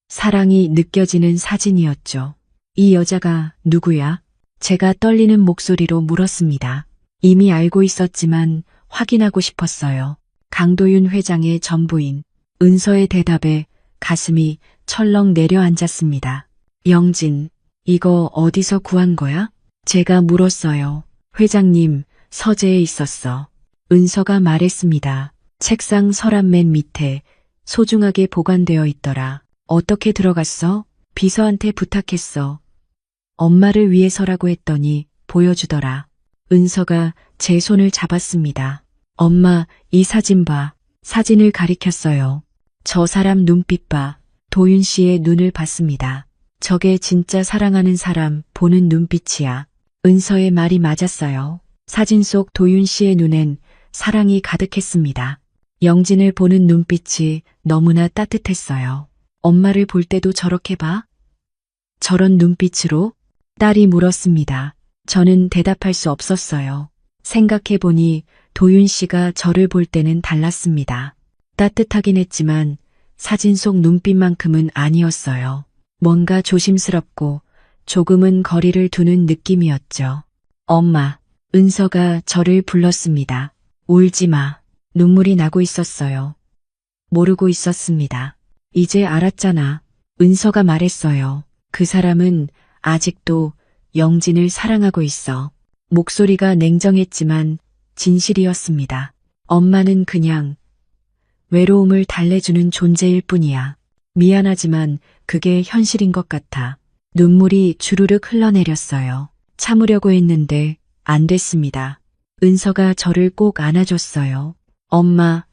[SPEAKER 1] 사랑이 느껴지는 사진이었죠. 이 여자가 누구야? 제가 떨리는 목소리로 물었습니다. 이미 알고 있었지만 확인하고 싶었어요. 강도윤 회장의 전부인. 은서의 대답에 가슴이 철렁 내려앉았습니다. 영진, 이거 어디서 구한 거야? 제가 물었어요. 회장님, 서재에 있었어. 은서가 말했습니다. 책상 서랍 맨 밑에 소중하게 보관되어 있더라. 어떻게 들어갔어? 비서한테 부탁했어. 엄마를 위해서라고 했더니 보여주더라. 은서가 제 손을 잡았습니다. 엄마, 이 사진 봐. 사진을 가리켰어요. 저 사람 눈빛 봐. 도윤 씨의 눈을 봤습니다. 저게 진짜 사랑하는 사람 보는 눈빛이야. 은서의 말이 맞았어요. 사진 속 도윤 씨의 눈엔 사랑이 가득했습니다. 영진을 보는 눈빛이 너무나 따뜻했어요. 엄마를 볼 때도 저렇게 봐? 저런 눈빛으로? 딸이 물었습니다. 저는 대답할 수 없었어요. 생각해보니 도윤 씨가 저를 볼 때는 달랐습니다. 따뜻하긴 했지만 사진 속 눈빛만큼은 아니었어요. 뭔가 조심스럽고 조금은 거리를 두는 느낌이었죠. 엄마, 은서가 저를 불렀습니다. 울지 마. 눈물이 나고 있었어요. 모르고 있었습니다. 이제 알았잖아. 은서가 말했어요. 그 사람은 아직도 영진을 사랑하고 있어. 목소리가 냉정했지만 진실이었습니다. 엄마는 그냥 외로움을 달래주는 존재일 뿐이야. 미안하지만 그게 현실인 것 같아. 눈물이 주르륵 흘러내렸어요. 참으려고 했는데 안 됐습니다. 은서가 저를 꼭 안아줬어요. 엄마,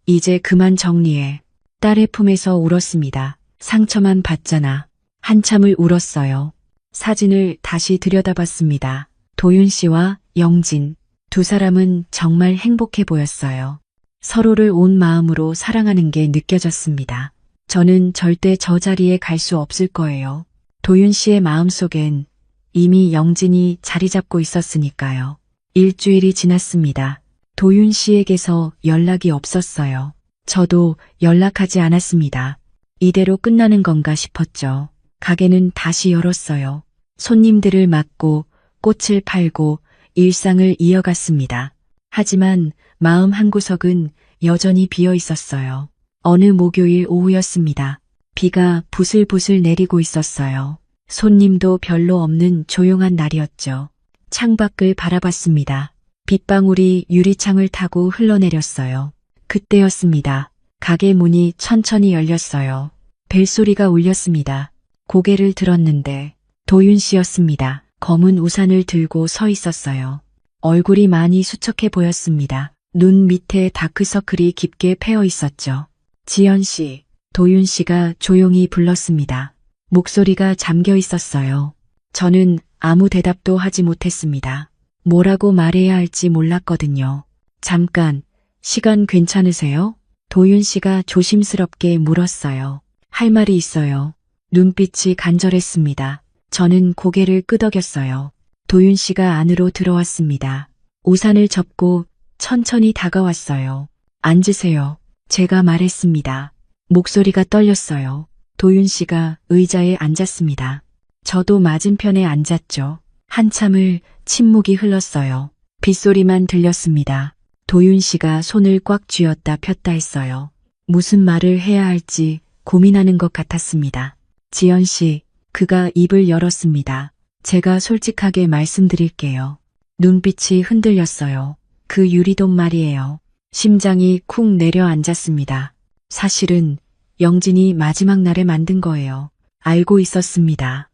[SPEAKER 1] 이제 그만 정리해. 딸의 품에서 울었습니다. 상처만 받잖아. 한참을 울었어요. 사진을 다시 들여다봤습니다. 도윤 씨와 영진, 두 사람은 정말 행복해 보였어요. 서로를 온 마음으로 사랑하는 게 느껴졌습니다. 저는 절대 저 자리에 갈 수 없을 거예요. 도윤 씨의 마음속엔 이미 영진이 자리 잡고 있었으니까요. 일주일이 지났습니다. 도윤 씨에게서 연락이 없었어요. 저도 연락하지 않았습니다. 이대로 끝나는 건가 싶었죠. 가게는 다시 열었어요. 손님들을 맞고 꽃을 팔고 일상을 이어갔습니다. 하지만 마음 한구석은 여전히 비어 있었어요. 어느 목요일 오후였습니다. 비가 부슬부슬 내리고 있었어요. 손님도 별로 없는 조용한 날이었죠. 창밖을 바라봤습니다. 빗방울이 유리창을 타고 흘러내렸어요. 그때였습니다. 가게 문이 천천히 열렸어요. 벨소리가 울렸습니다. 고개를 들었는데 도윤 씨였습니다. 검은 우산을 들고 서 있었어요. 얼굴이 많이 수척해 보였습니다. 눈 밑에 다크서클이 깊게 패어 있었죠. 지연 씨, 도윤 씨가 조용히 불렀습니다. 목소리가 잠겨 있었어요. 저는 아무 대답도 하지 못했습니다. 뭐라고 말해야 할지 몰랐거든요. 잠깐, 시간 괜찮으세요? 도윤 씨가 조심스럽게 물었어요. 할 말이 있어요. 눈빛이 간절했습니다. 저는 고개를 끄덕였어요. 도윤 씨가 안으로 들어왔습니다. 우산을 접고 천천히 다가왔어요. 앉으세요. 제가 말했습니다. 목소리가 떨렸어요. 도윤 씨가 의자에 앉았습니다. 저도 맞은편에 앉았죠. 한참을 침묵이 흘렀어요. 빗소리만 들렸습니다. 도윤 씨가 손을 꽉 쥐었다 폈다 했어요. 무슨 말을 해야 할지 고민하는 것 같았습니다. 지연 씨, 그가 입을 열었습니다. 제가 솔직하게 말씀드릴게요. 눈빛이 흔들렸어요. 그 유리돈 말이에요. 심장이 쿵 내려앉았습니다. 사실은 영진이 마지막 날에 만든 거예요. 알고 있었습니다.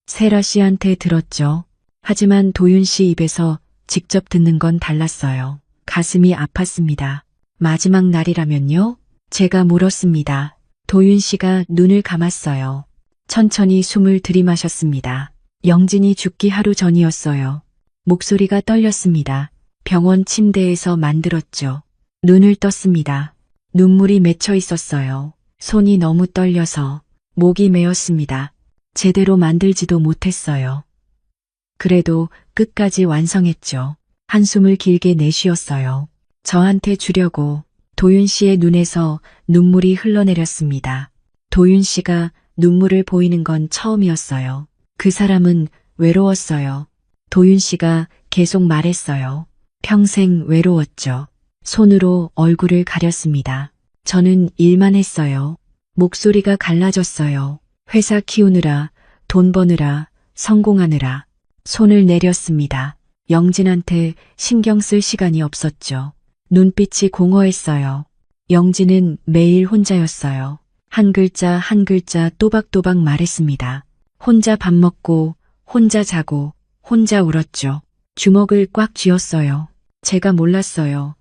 [SPEAKER 1] 세라 씨한테 들었죠. 하지만 도윤 씨 입에서 직접 듣는 건 달랐어요. 가슴이 아팠습니다. 마지막 날이라면요? 제가 물었습니다. 도윤 씨가 눈을 감았어요. 천천히 숨을 들이마셨습니다. 영진이 죽기 하루 전이었어요. 목소리가 떨렸습니다. 병원 침대에서 만들었죠. 눈을 떴습니다. 눈물이 맺혀 있었어요. 손이 너무 떨려서 목이 메었습니다. 제대로 만들지도 못했어요. 그래도 끝까지 완성했죠. 한숨을 길게 내쉬었어요. 저한테 주려고 도윤 씨의 눈에서 눈물이 흘러내렸습니다. 도윤 씨가 눈물을 보이는 건 처음이었어요. 그 사람은 외로웠어요. 도윤 씨가 계속 말했어요. 평생 외로웠죠. 손으로 얼굴을 가렸습니다. 저는 일만 했어요. 목소리가 갈라졌어요. 회사 키우느라, 돈 버느라, 성공하느라. 손을 내렸습니다. 영진한테 신경 쓸 시간이 없었죠. 눈빛이 공허했어요. 영진은 매일 혼자였어요. 한 글자 한 글자 또박또박 말했습니다. 혼자 밥 먹고, 혼자 자고, 혼자 울었죠. 주먹을 꽉 쥐었어요. 제가 몰랐어요.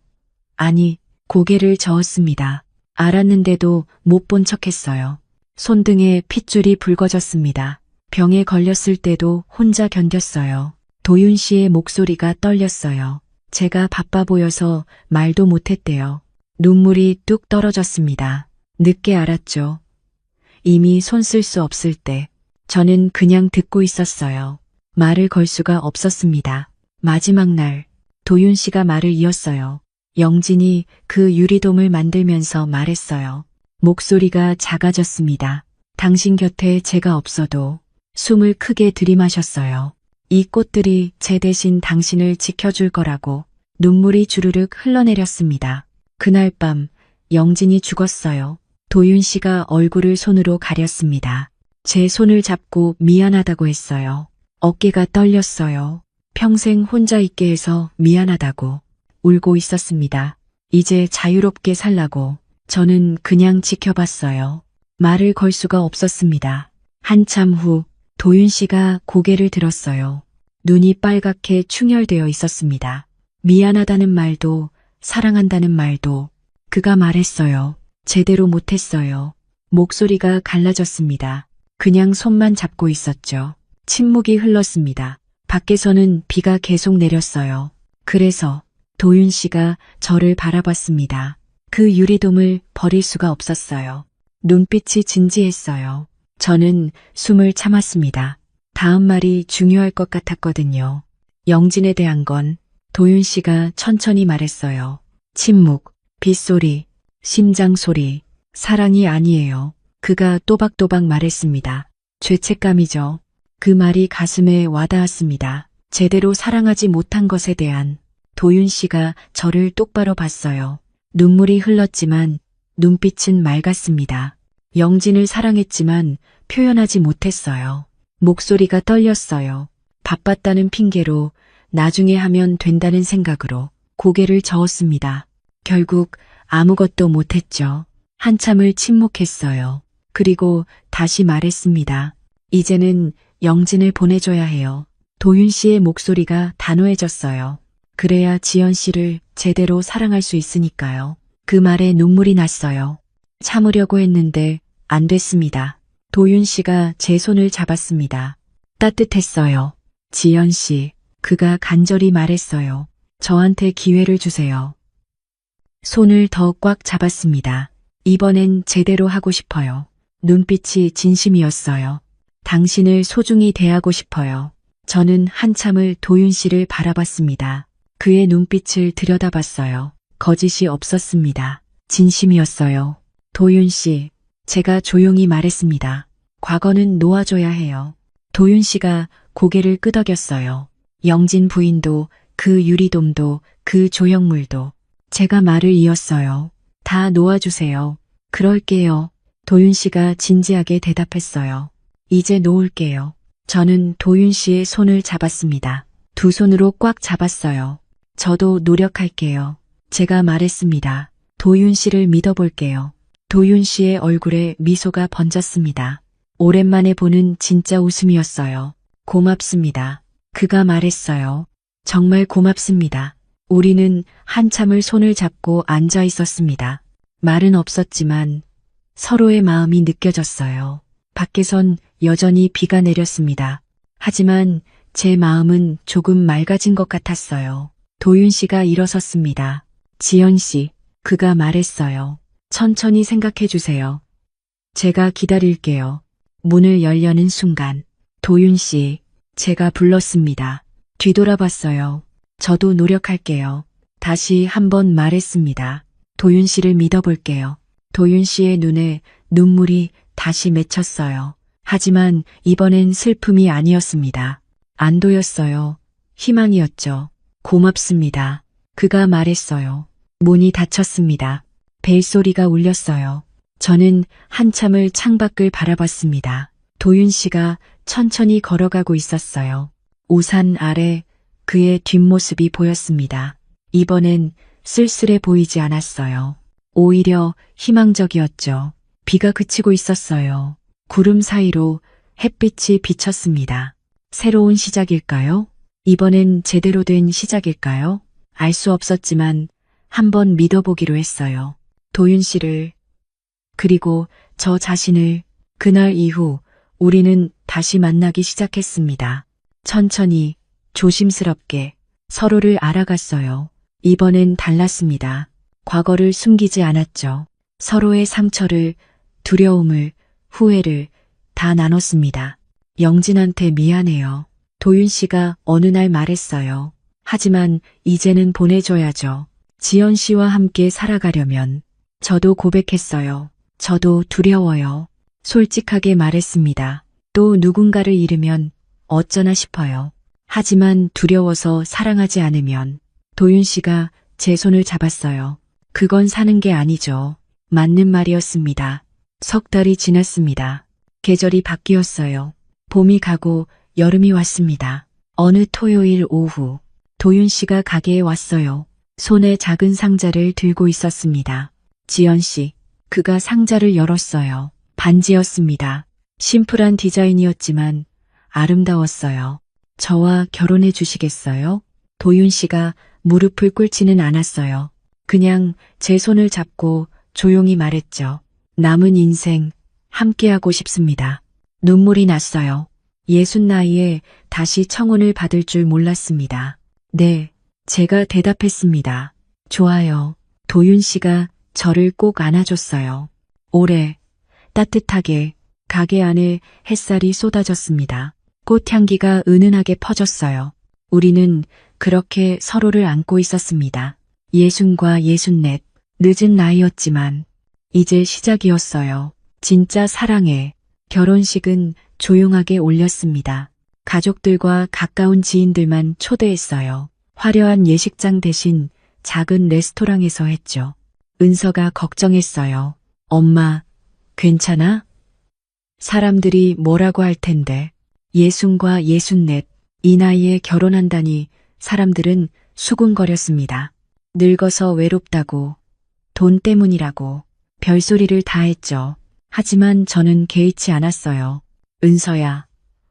[SPEAKER 1] 아니, 고개를 저었습니다. 알았는데도 못 본 척했어요. 손등에 핏줄이 붉어졌습니다. 병에 걸렸을 때도 혼자 견뎠어요. 도윤 씨의 목소리가 떨렸어요. 제가 바빠 보여서 말도 못했대요. 눈물이 뚝 떨어졌습니다. 늦게 알았죠. 이미 손 쓸 수 없을 때 저는 그냥 듣고 있었어요. 말을 걸 수가 없었습니다. 마지막 날 도윤 씨가 말을 이었어요. 영진이 그 유리돔을 만들면서 말했어요. 목소리가 작아졌습니다. 당신 곁에 제가 없어도 숨을 크게 들이마셨어요. 이 꽃들이 제 대신 당신을 지켜줄 거라고. 눈물이 주르륵 흘러내렸습니다. 그날 밤 영진이 죽었어요. 도윤 씨가 얼굴을 손으로 가렸습니다. 제 손을 잡고 미안하다고 했어요. 어깨가 떨렸어요. 평생 혼자 있게 해서 미안하다고 울고 있었습니다. 이제 자유롭게 살라고. 저는 그냥 지켜봤어요. 말을 걸 수가 없었습니다. 한참 후 도윤 씨가 고개를 들었어요. 눈이 빨갛게 충혈되어 있었습니다. 미안하다는 말도 사랑한다는 말도 그가 말했어요. 제대로 못했어요. 목소리가 갈라졌습니다. 그냥 손만 잡고 있었죠. 침묵이 흘렀습니다. 밖에서는 비가 계속 내렸어요. 그래서 도윤 씨가 저를 바라봤습니다. 그 유리돔을 버릴 수가 없었어요. 눈빛이 진지했어요. 저는 숨을 참았습니다. 다음 말이 중요할 것 같았거든요. 영진에 대한 건 도윤 씨가 천천히 말했어요. 침묵, 빗소리, 심장소리, 사랑이 아니에요. 그가 또박또박 말했습니다. 죄책감이죠. 그 말이 가슴에 와닿았습니다. 제대로 사랑하지 못한 것에 대한. 도윤 씨가 저를 똑바로 봤어요. 눈물이 흘렀지만 눈빛은 맑았습니다. 영진을 사랑했지만 표현하지 못했어요. 목소리가 떨렸어요. 바빴다는 핑계로 나중에 하면 된다는 생각으로 고개를 저었습니다. 결국 아무것도 못했죠. 한참을 침묵했어요. 그리고 다시 말했습니다. 이제는 영진을 보내줘야 해요. 도윤 씨의 목소리가 단호해졌어요. 그래야 지연 씨를 제대로 사랑할 수 있으니까요. 그 말에 눈물이 났어요. 참으려고 했는데 안 됐습니다. 도윤 씨가 제 손을 잡았습니다. 따뜻했어요. 지연 씨, 그가 간절히 말했어요. 저한테 기회를 주세요. 손을 더 꽉 잡았습니다. 이번엔 제대로 하고 싶어요. 눈빛이 진심이었어요. 당신을 소중히 대하고 싶어요. 저는 한참을 도윤 씨를 바라봤습니다. 그의 눈빛을 들여다봤어요. 거짓이 없었습니다. 진심이었어요. 도윤 씨, 제가 조용히 말했습니다. 과거는 놓아줘야 해요. 도윤 씨가 고개를 끄덕였어요. 영진 부인도, 그 유리돔도, 그 조형물도. 제가 말을 이었어요. 다 놓아주세요. 그럴게요. 도윤 씨가 진지하게 대답했어요. 이제 놓을게요. 저는 도윤 씨의 손을 잡았습니다. 두 손으로 꽉 잡았어요. 저도 노력할게요. 제가 말했습니다. 도윤 씨를 믿어볼게요. 도윤 씨의 얼굴에 미소가 번졌습니다. 오랜만에 보는 진짜 웃음이었어요. 고맙습니다. 그가 말했어요. 정말 고맙습니다. 우리는 한참을 손을 잡고 앉아 있었습니다. 말은 없었지만 서로의 마음이 느껴졌어요. 밖에선 여전히 비가 내렸습니다. 하지만 제 마음은 조금 맑아진 것 같았어요. 도윤 씨가 일어섰습니다. 지연 씨, 그가 말했어요. 천천히 생각해 주세요. 제가 기다릴게요. 문을 열려는 순간 도윤 씨, 제가 불렀습니다. 뒤돌아봤어요. 저도 노력할게요. 다시 한번 말했습니다. 도윤 씨를 믿어볼게요. 도윤 씨의 눈에 눈물이 다시 맺혔어요. 하지만 이번엔 슬픔이 아니었습니다. 안도였어요. 희망이었죠. 고맙습니다. 그가 말했어요. 문이 닫혔습니다. 벨소리가 울렸어요. 저는 한참을 창밖을 바라봤습니다. 도윤 씨가 천천히 걸어가고 있었어요. 우산 아래 그의 뒷모습이 보였습니다. 이번엔 쓸쓸해 보이지 않았어요. 오히려 희망적이었죠. 비가 그치고 있었어요. 구름 사이로 햇빛이 비쳤습니다. 새로운 시작일까요? 이번엔 제대로 된 시작일까요? 알 수 없었지만 한번 믿어보기로 했어요. 도윤 씨를, 그리고 저 자신을. 그날 이후 우리는 다시 만나기 시작했습니다. 천천히, 조심스럽게 서로를 알아갔어요. 이번엔 달랐습니다. 과거를 숨기지 않았죠. 서로의 상처를, 두려움을, 후회를 다 나눴습니다. 영진한테 미안해요. 도윤 씨가 어느 날 말했어요. 하지만 이제는 보내줘야죠. 지연 씨와 함께 살아가려면. 저도 고백했어요. 저도 두려워요. 솔직하게 말했습니다. 또 누군가를 잃으면 어쩌나 싶어요. 하지만 두려워서 사랑하지 않으면. 도윤 씨가 제 손을 잡았어요. 그건 사는 게 아니죠. 맞는 말이었습니다. 석 달이 지났습니다. 계절이 바뀌었어요. 봄이 가고 여름이 왔습니다. 어느 토요일 오후, 도윤 씨가 가게에 왔어요. 손에 작은 상자를 들고 있었습니다. 지연 씨, 그가 상자를 열었어요. 반지였습니다. 심플한 디자인이었지만 아름다웠어요. 저와 결혼해 주시겠어요? 도윤 씨가 무릎을 꿇지는 않았어요. 그냥 제 손을 잡고 조용히 말했죠. 남은 인생 함께하고 싶습니다. 눈물이 났어요. 60 나이에 다시 청혼을 받을 줄 몰랐습니다. 네, 제가 대답했습니다. 좋아요. 도윤 씨가 저를 꼭 안아줬어요. 오래, 따뜻하게 가게 안에 햇살이 쏟아졌습니다. 꽃향기가 은은하게 퍼졌어요. 우리는 그렇게 서로를 안고 있었습니다. 60과 64, 늦은 나이였지만 이제 시작이었어요. 진짜 사랑의 결혼식은 조용하게 올렸습니다. 가족들과 가까운 지인들만 초대했어요. 화려한 예식장 대신 작은 레스토랑에서 했죠. 은서가 걱정했어요. 엄마, 괜찮아? 사람들이 뭐라고 할 텐데. 60과 64, 이 나이에 결혼한다니 사람들은 수군거렸습니다. 늙어서 외롭다고, 돈 때문이라고, 별소리를 다 했죠. 하지만 저는 개의치 않았어요. 은서야,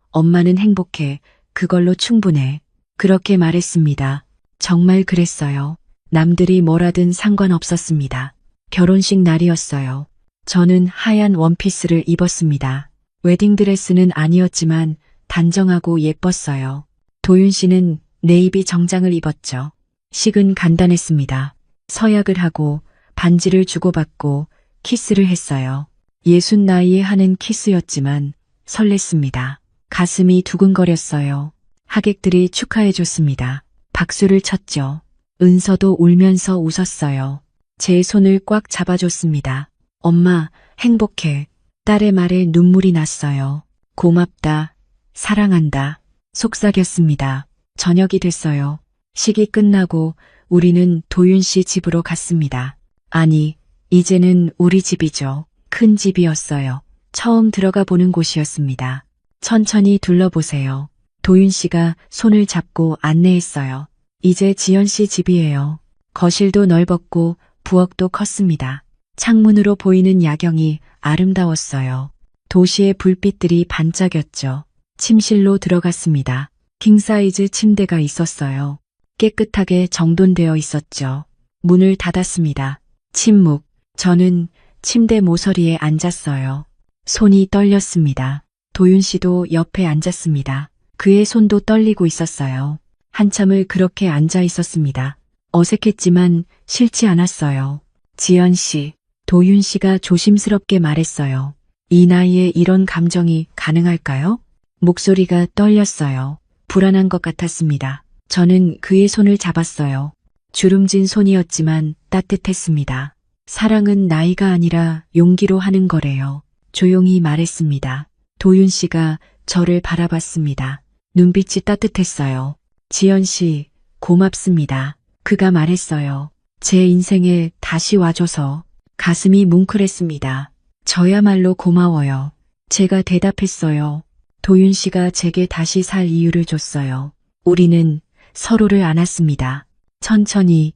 [SPEAKER 1] 엄마는 행복해. 그걸로 충분해. 그렇게 말했습니다. 정말 그랬어요. 남들이 뭐라든 상관없었습니다. 결혼식 날이었어요. 저는 하얀 원피스를 입었습니다. 웨딩드레스는 아니었지만 단정하고 예뻤어요. 도윤 씨는 네이비 정장을 입었죠. 식은 간단했습니다. 서약을 하고 반지를 주고받고 키스를 했어요. 60 나이에 하는 키스였지만 설렜습니다. 가슴이 두근거렸어요. 하객들이 축하해줬습니다. 박수를 쳤죠. 은서도 울면서 웃었어요. 제 손을 꽉 잡아줬습니다. 엄마, 행복해. 딸의 말에 눈물이 났어요. 고맙다. 사랑한다. 속삭였습니다. 저녁이 됐어요. 식이 끝나고 우리는 도윤 씨 집으로 갔습니다. 아니, 이제는 우리 집이죠. 큰 집이었어요. 처음 들어가 보는 곳이었습니다. 천천히 둘러보세요. 도윤 씨가 손을 잡고 안내했어요. 이제 지연 씨 집이에요. 거실도 넓었고 부엌도 컸습니다. 창문으로 보이는 야경이 아름다웠어요. 도시의 불빛들이 반짝였죠. 침실로 들어갔습니다. 킹사이즈 침대가 있었어요. 깨끗하게 정돈되어 있었죠. 문을 닫았습니다. 침묵. 저는 침대 모서리에 앉았어요. 손이 떨렸습니다. 도윤 씨도 옆에 앉았습니다. 그의 손도 떨리고 있었어요. 한참을 그렇게 앉아 있었습니다. 어색했지만 싫지 않았어요. 지연 씨, 도윤 씨가 조심스럽게 말했어요. 이 나이에 이런 감정이 가능할까요? 목소리가 떨렸어요. 불안한 것 같았습니다. 저는 그의 손을 잡았어요. 주름진 손이었지만 따뜻했습니다. 사랑은 나이가 아니라 용기로 하는 거래요. 조용히 말했습니다. 도윤 씨가 저를 바라봤습니다. 눈빛이 따뜻했어요. 지연 씨, 고맙습니다. 그가 말했어요. 제 인생에 다시 와줘서. 가슴이 뭉클했습니다. 저야말로 고마워요. 제가 대답했어요. 도윤 씨가 제게 다시 살 이유를 줬어요. 우리는 서로를 안았습니다. 천천히,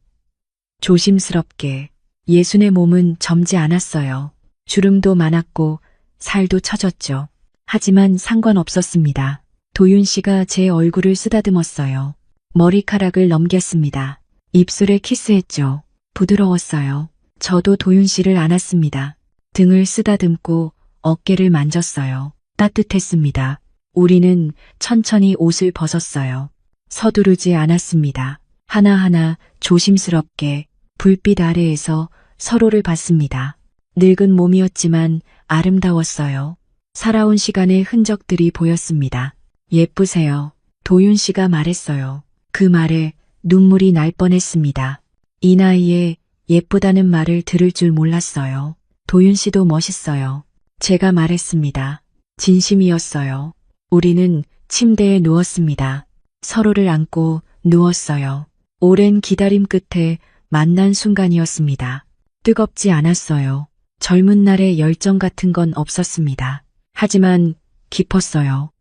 [SPEAKER 1] 조심스럽게. 예순의 몸은 젊지 않았어요. 주름도 많았고 살도 처졌죠. 하지만 상관없었습니다. 도윤 씨가 제 얼굴을 쓰다듬었어요. 머리카락을 넘겼습니다. 입술에 키스했죠. 부드러웠어요. 저도 도윤 씨를 안았습니다. 등을 쓰다듬고 어깨를 만졌어요. 따뜻했습니다. 우리는 천천히 옷을 벗었어요. 서두르지 않았습니다. 하나하나 조심스럽게 불빛 아래에서 서로를 봤습니다. 늙은 몸이었지만 아름다웠어요. 살아온 시간의 흔적들이 보였습니다. 예쁘세요. 도윤 씨가 말했어요. 그 말에 눈물이 날 뻔했습니다. 이 나이에 예쁘다는 말을 들을 줄 몰랐어요. 도윤 씨도 멋있어요. 제가 말했습니다. 진심이었어요. 우리는 침대에 누웠습니다. 서로를 안고 누웠어요. 오랜 기다림 끝에 만난 순간이었습니다. 뜨겁지 않았어요. 젊은 날의 열정 같은 건 없었습니다. 하지만 깊었어요.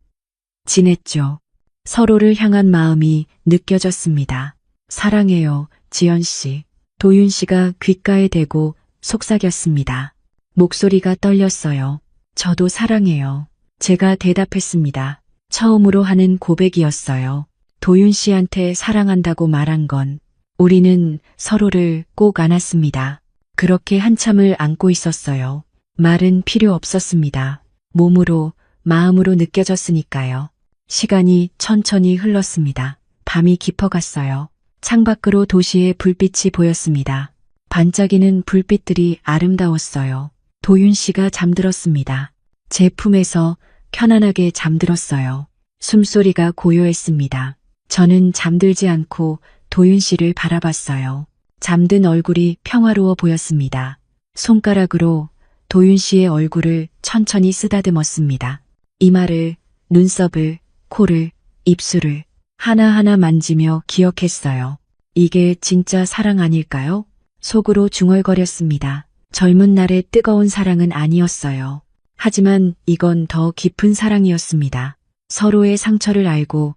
[SPEAKER 1] 진했죠. 서로를 향한 마음이 느껴졌습니다. 사랑해요, 지연 씨. 도윤 씨가 귓가에 대고 속삭였습니다. 목소리가 떨렸어요. 저도 사랑해요. 제가 대답했습니다. 처음으로 하는 고백이었어요. 도윤 씨한테 사랑한다고 말한 건 우리는 서로를 꼭 안았습니다. 그렇게 한참을 안고 있었어요. 말은 필요 없었습니다. 몸으로, 마음으로 느껴졌으니까요. 시간이 천천히 흘렀습니다. 밤이 깊어갔어요. 창밖으로 도시의 불빛이 보였습니다. 반짝이는 불빛들이 아름다웠어요. 도윤 씨가 잠들었습니다. 제 품에서 편안하게 잠들었어요. 숨소리가 고요했습니다. 저는 잠들지 않고 도윤 씨를 바라봤어요. 잠든 얼굴이 평화로워 보였습니다. 손가락으로 도윤 씨의 얼굴을 천천히 쓰다듬었습니다. 이마를, 눈썹을, 코를, 입술을 하나하나 만지며 기억했어요. 이게 진짜 사랑 아닐까요? 속으로 중얼거렸습니다. 젊은 날의 뜨거운 사랑은 아니었어요. 하지만 이건 더 깊은 사랑이었습니다. 서로의 상처를 알고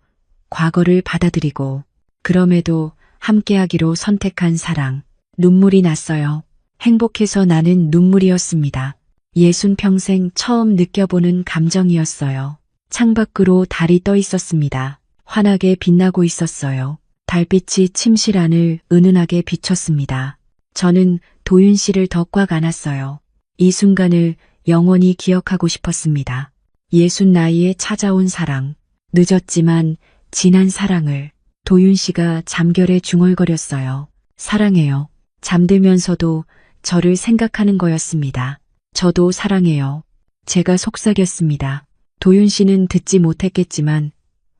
[SPEAKER 1] 과거를 받아들이고 그럼에도 함께하기로 선택한 사랑. 눈물이 났어요. 행복해서 나는 눈물이었습니다. 60평생 처음 느껴보는 감정이었어요. 창밖으로 달이 떠 있었습니다. 환하게 빛나고 있었어요. 달빛이 침실 안을 은은하게 비췄습니다. 저는 도윤 씨를 더 꽉 안았어요. 이 순간을 영원히 기억하고 싶었습니다. 60 나이에 찾아온 사랑. 늦었지만 진한 사랑을. 도윤 씨가 잠결에 중얼거렸어요. 사랑해요. 잠들면서도 저를 생각하는 거였습니다. 저도 사랑해요. 제가 속삭였습니다. 도윤 씨는 듣지 못했겠지만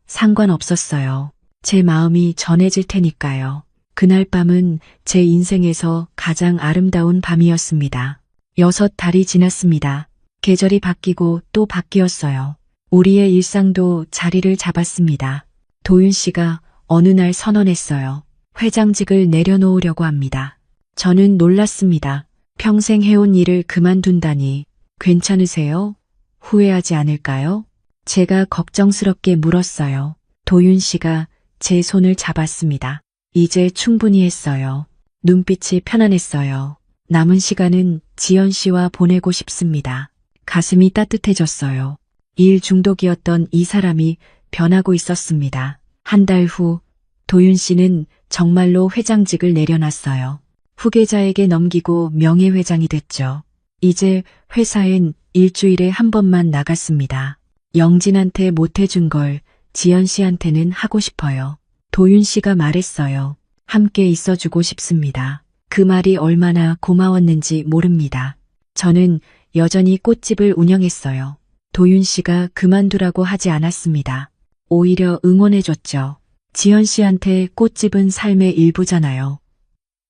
[SPEAKER 1] 상관없었어요. 제 마음이 전해질 테니까요. 그날 밤은 제 인생에서 가장 아름다운 밤이었습니다. 6달이 지났습니다. 계절이 바뀌고 또 바뀌었어요. 우리의 일상도 자리를 잡았습니다. 도윤 씨가 어느 날 선언했어요. 회장직을 내려놓으려고 합니다. 저는 놀랐습니다. 평생 해온 일을 그만둔다니 괜찮으세요? 후회하지 않을까요? 제가 걱정스럽게 물었어요. 도윤 씨가 제 손을 잡았습니다. 이제 충분히 했어요. 눈빛이 편안했어요. 남은 시간은 지연 씨와 보내고 싶습니다. 가슴이 따뜻해졌어요. 일 중독이었던 이 사람이 변하고 있었습니다. 한 달 후 도윤 씨는 정말로 회장직을 내려놨어요. 후계자에게 넘기고 명예회장이 됐죠. 이제 회사엔 일주일에 한 번만 나갔습니다. 영진한테 못해준 걸 지연 씨한테는 하고 싶어요. 도윤 씨가 말했어요. 함께 있어주고 싶습니다. 그 말이 얼마나 고마웠는지 모릅니다. 저는 여전히 꽃집을 운영했어요. 도윤 씨가 그만두라고 하지 않았습니다. 오히려 응원해줬죠. 지연 씨한테 꽃집은 삶의 일부잖아요.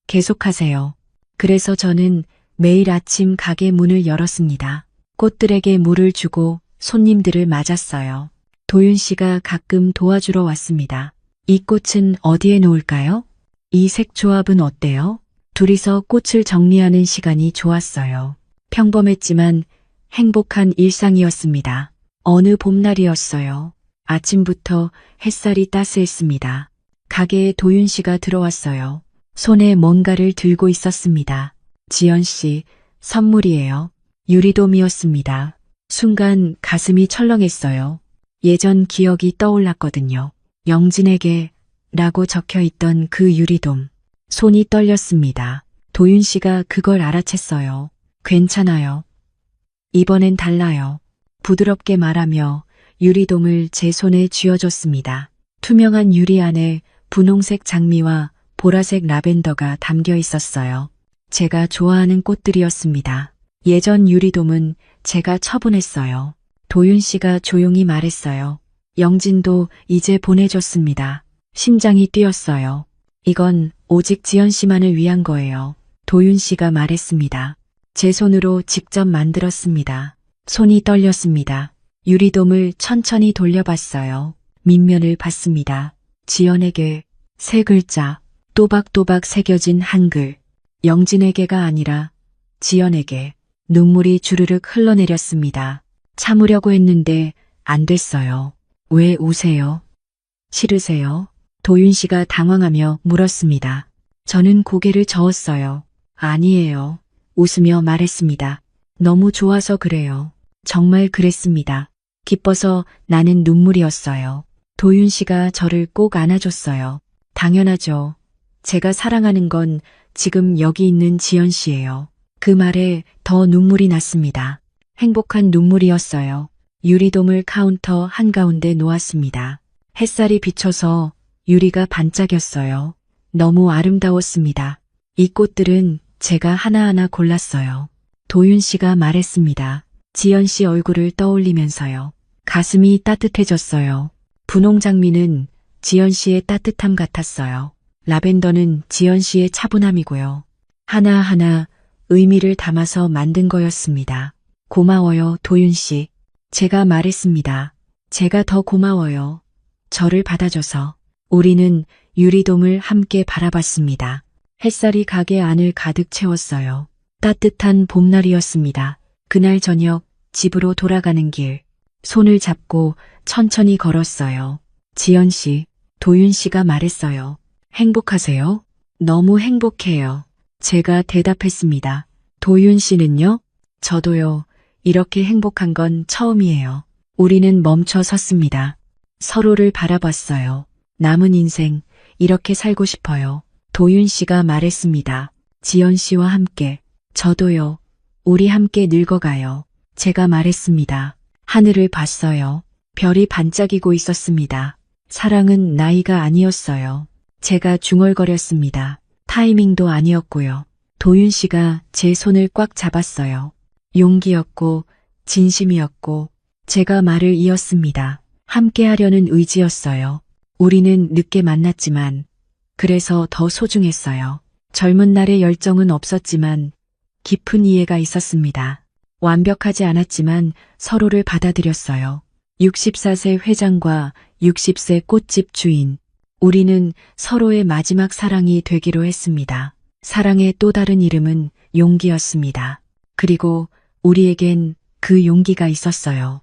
[SPEAKER 1] 계속하세요. 그래서 저는 매일 아침 가게 문을 열었습니다. 꽃들에게 물을 주고 손님들을 맞았어요. 도윤 씨가 가끔 도와주러 왔습니다. 이 꽃은 어디에 놓을까요? 이 색 조합은 어때요? 둘이서 꽃을 정리하는 시간이 좋았어요. 평범했지만 행복한 일상이었습니다. 어느 봄날이었어요. 아침부터 햇살이 따스했습니다. 가게에 도윤 씨가 들어왔어요. 손에 뭔가를 들고 있었습니다. 지연 씨, 선물이에요. 유리돔이었습니다. 순간 가슴이 철렁했어요. 예전 기억이 떠올랐거든요. 영진에게 라고 적혀 있던 그 유리돔. 손이 떨렸습니다. 도윤 씨가 그걸 알아챘어요. 괜찮아요. 이번엔 달라요. 부드럽게 말하며 유리돔을 제 손에 쥐어줬습니다. 투명한 유리 안에 분홍색 장미와 보라색 라벤더가 담겨 있었어요. 제가 좋아하는 꽃들이었습니다. 예전 유리돔은 제가 처분했어요. 도윤 씨가 조용히 말했어요. 영진도 이제 보내줬습니다. 심장이 뛰었어요. 이건 오직 지연 씨만을 위한 거예요. 도윤 씨가 말했습니다. 제 손으로 직접 만들었습니다. 손이 떨렸습니다. 유리돔을 천천히 돌려봤어요. 밑면을 봤습니다. 지연에게 세 글자, 또박또박 새겨진 한글. 영진에게가 아니라 지연에게. 눈물이 주르륵 흘러내렸습니다. 참으려고 했는데 안 됐어요. 왜 우세요? 싫으세요? 도윤 씨가 당황하며 물었습니다. 저는 고개를 저었어요. 아니에요. 웃으며 말했습니다. 너무 좋아서 그래요. 정말 그랬습니다. 기뻐서 나는 눈물이었어요. 도윤 씨가 저를 꼭 안아줬어요. 당연하죠. 제가 사랑하는 건 지금 여기 있는 지연 씨예요. 그 말에 더 눈물이 났습니다. 행복한 눈물이었어요. 유리돔을 카운터 한가운데 놓았습니다. 햇살이 비쳐서 유리가 반짝였어요. 너무 아름다웠습니다. 이 꽃들은 제가 하나하나 골랐어요. 도윤 씨가 말했습니다. 지연 씨 얼굴을 떠올리면서요. 가슴이 따뜻해졌어요. 분홍 장미는 지연 씨의 따뜻함 같았어요. 라벤더는 지연 씨의 차분함이고요. 하나하나 의미를 담아서 만든 거였습니다. 고마워요, 도윤 씨. 제가 말했습니다. 제가 더 고마워요. 저를 받아줘서. 우리는 유리돔을 함께 바라봤습니다. 햇살이 가게 안을 가득 채웠어요. 따뜻한 봄날이었습니다. 그날 저녁 집으로 돌아가는 길. 손을 잡고 천천히 걸었어요. 지연 씨, 도윤 씨가 말했어요. 행복하세요? 너무 행복해요. 제가 대답했습니다. 도윤 씨는요? 저도요. 이렇게 행복한 건 처음이에요. 우리는 멈춰 섰습니다. 서로를 바라봤어요. 남은 인생 이렇게 살고 싶어요. 도윤 씨가 말했습니다. 지연 씨와 함께. 저도요. 우리 함께 늙어가요. 제가 말했습니다. 하늘을 봤어요. 별이 반짝이고 있었습니다. 사랑은 나이가 아니었어요. 제가 중얼거렸습니다. 타이밍도 아니었고요. 도윤 씨가 제 손을 꽉 잡았어요. 용기였고 진심이었고 제가 말을 이었습니다. 함께 하려는 의지였어요. 우리는 늦게 만났지만 그래서 더 소중했어요. 젊은 날의 열정은 없었지만 깊은 이해가 있었습니다. 완벽하지 않았지만 서로를 받아들였어요. 64세 회장과 60세 꽃집 주인. 우리는 서로의 마지막 사랑이 되기로 했습니다. 사랑의 또 다른 이름은 용기였습니다. 그리고 우리에겐 그 용기가 있었어요.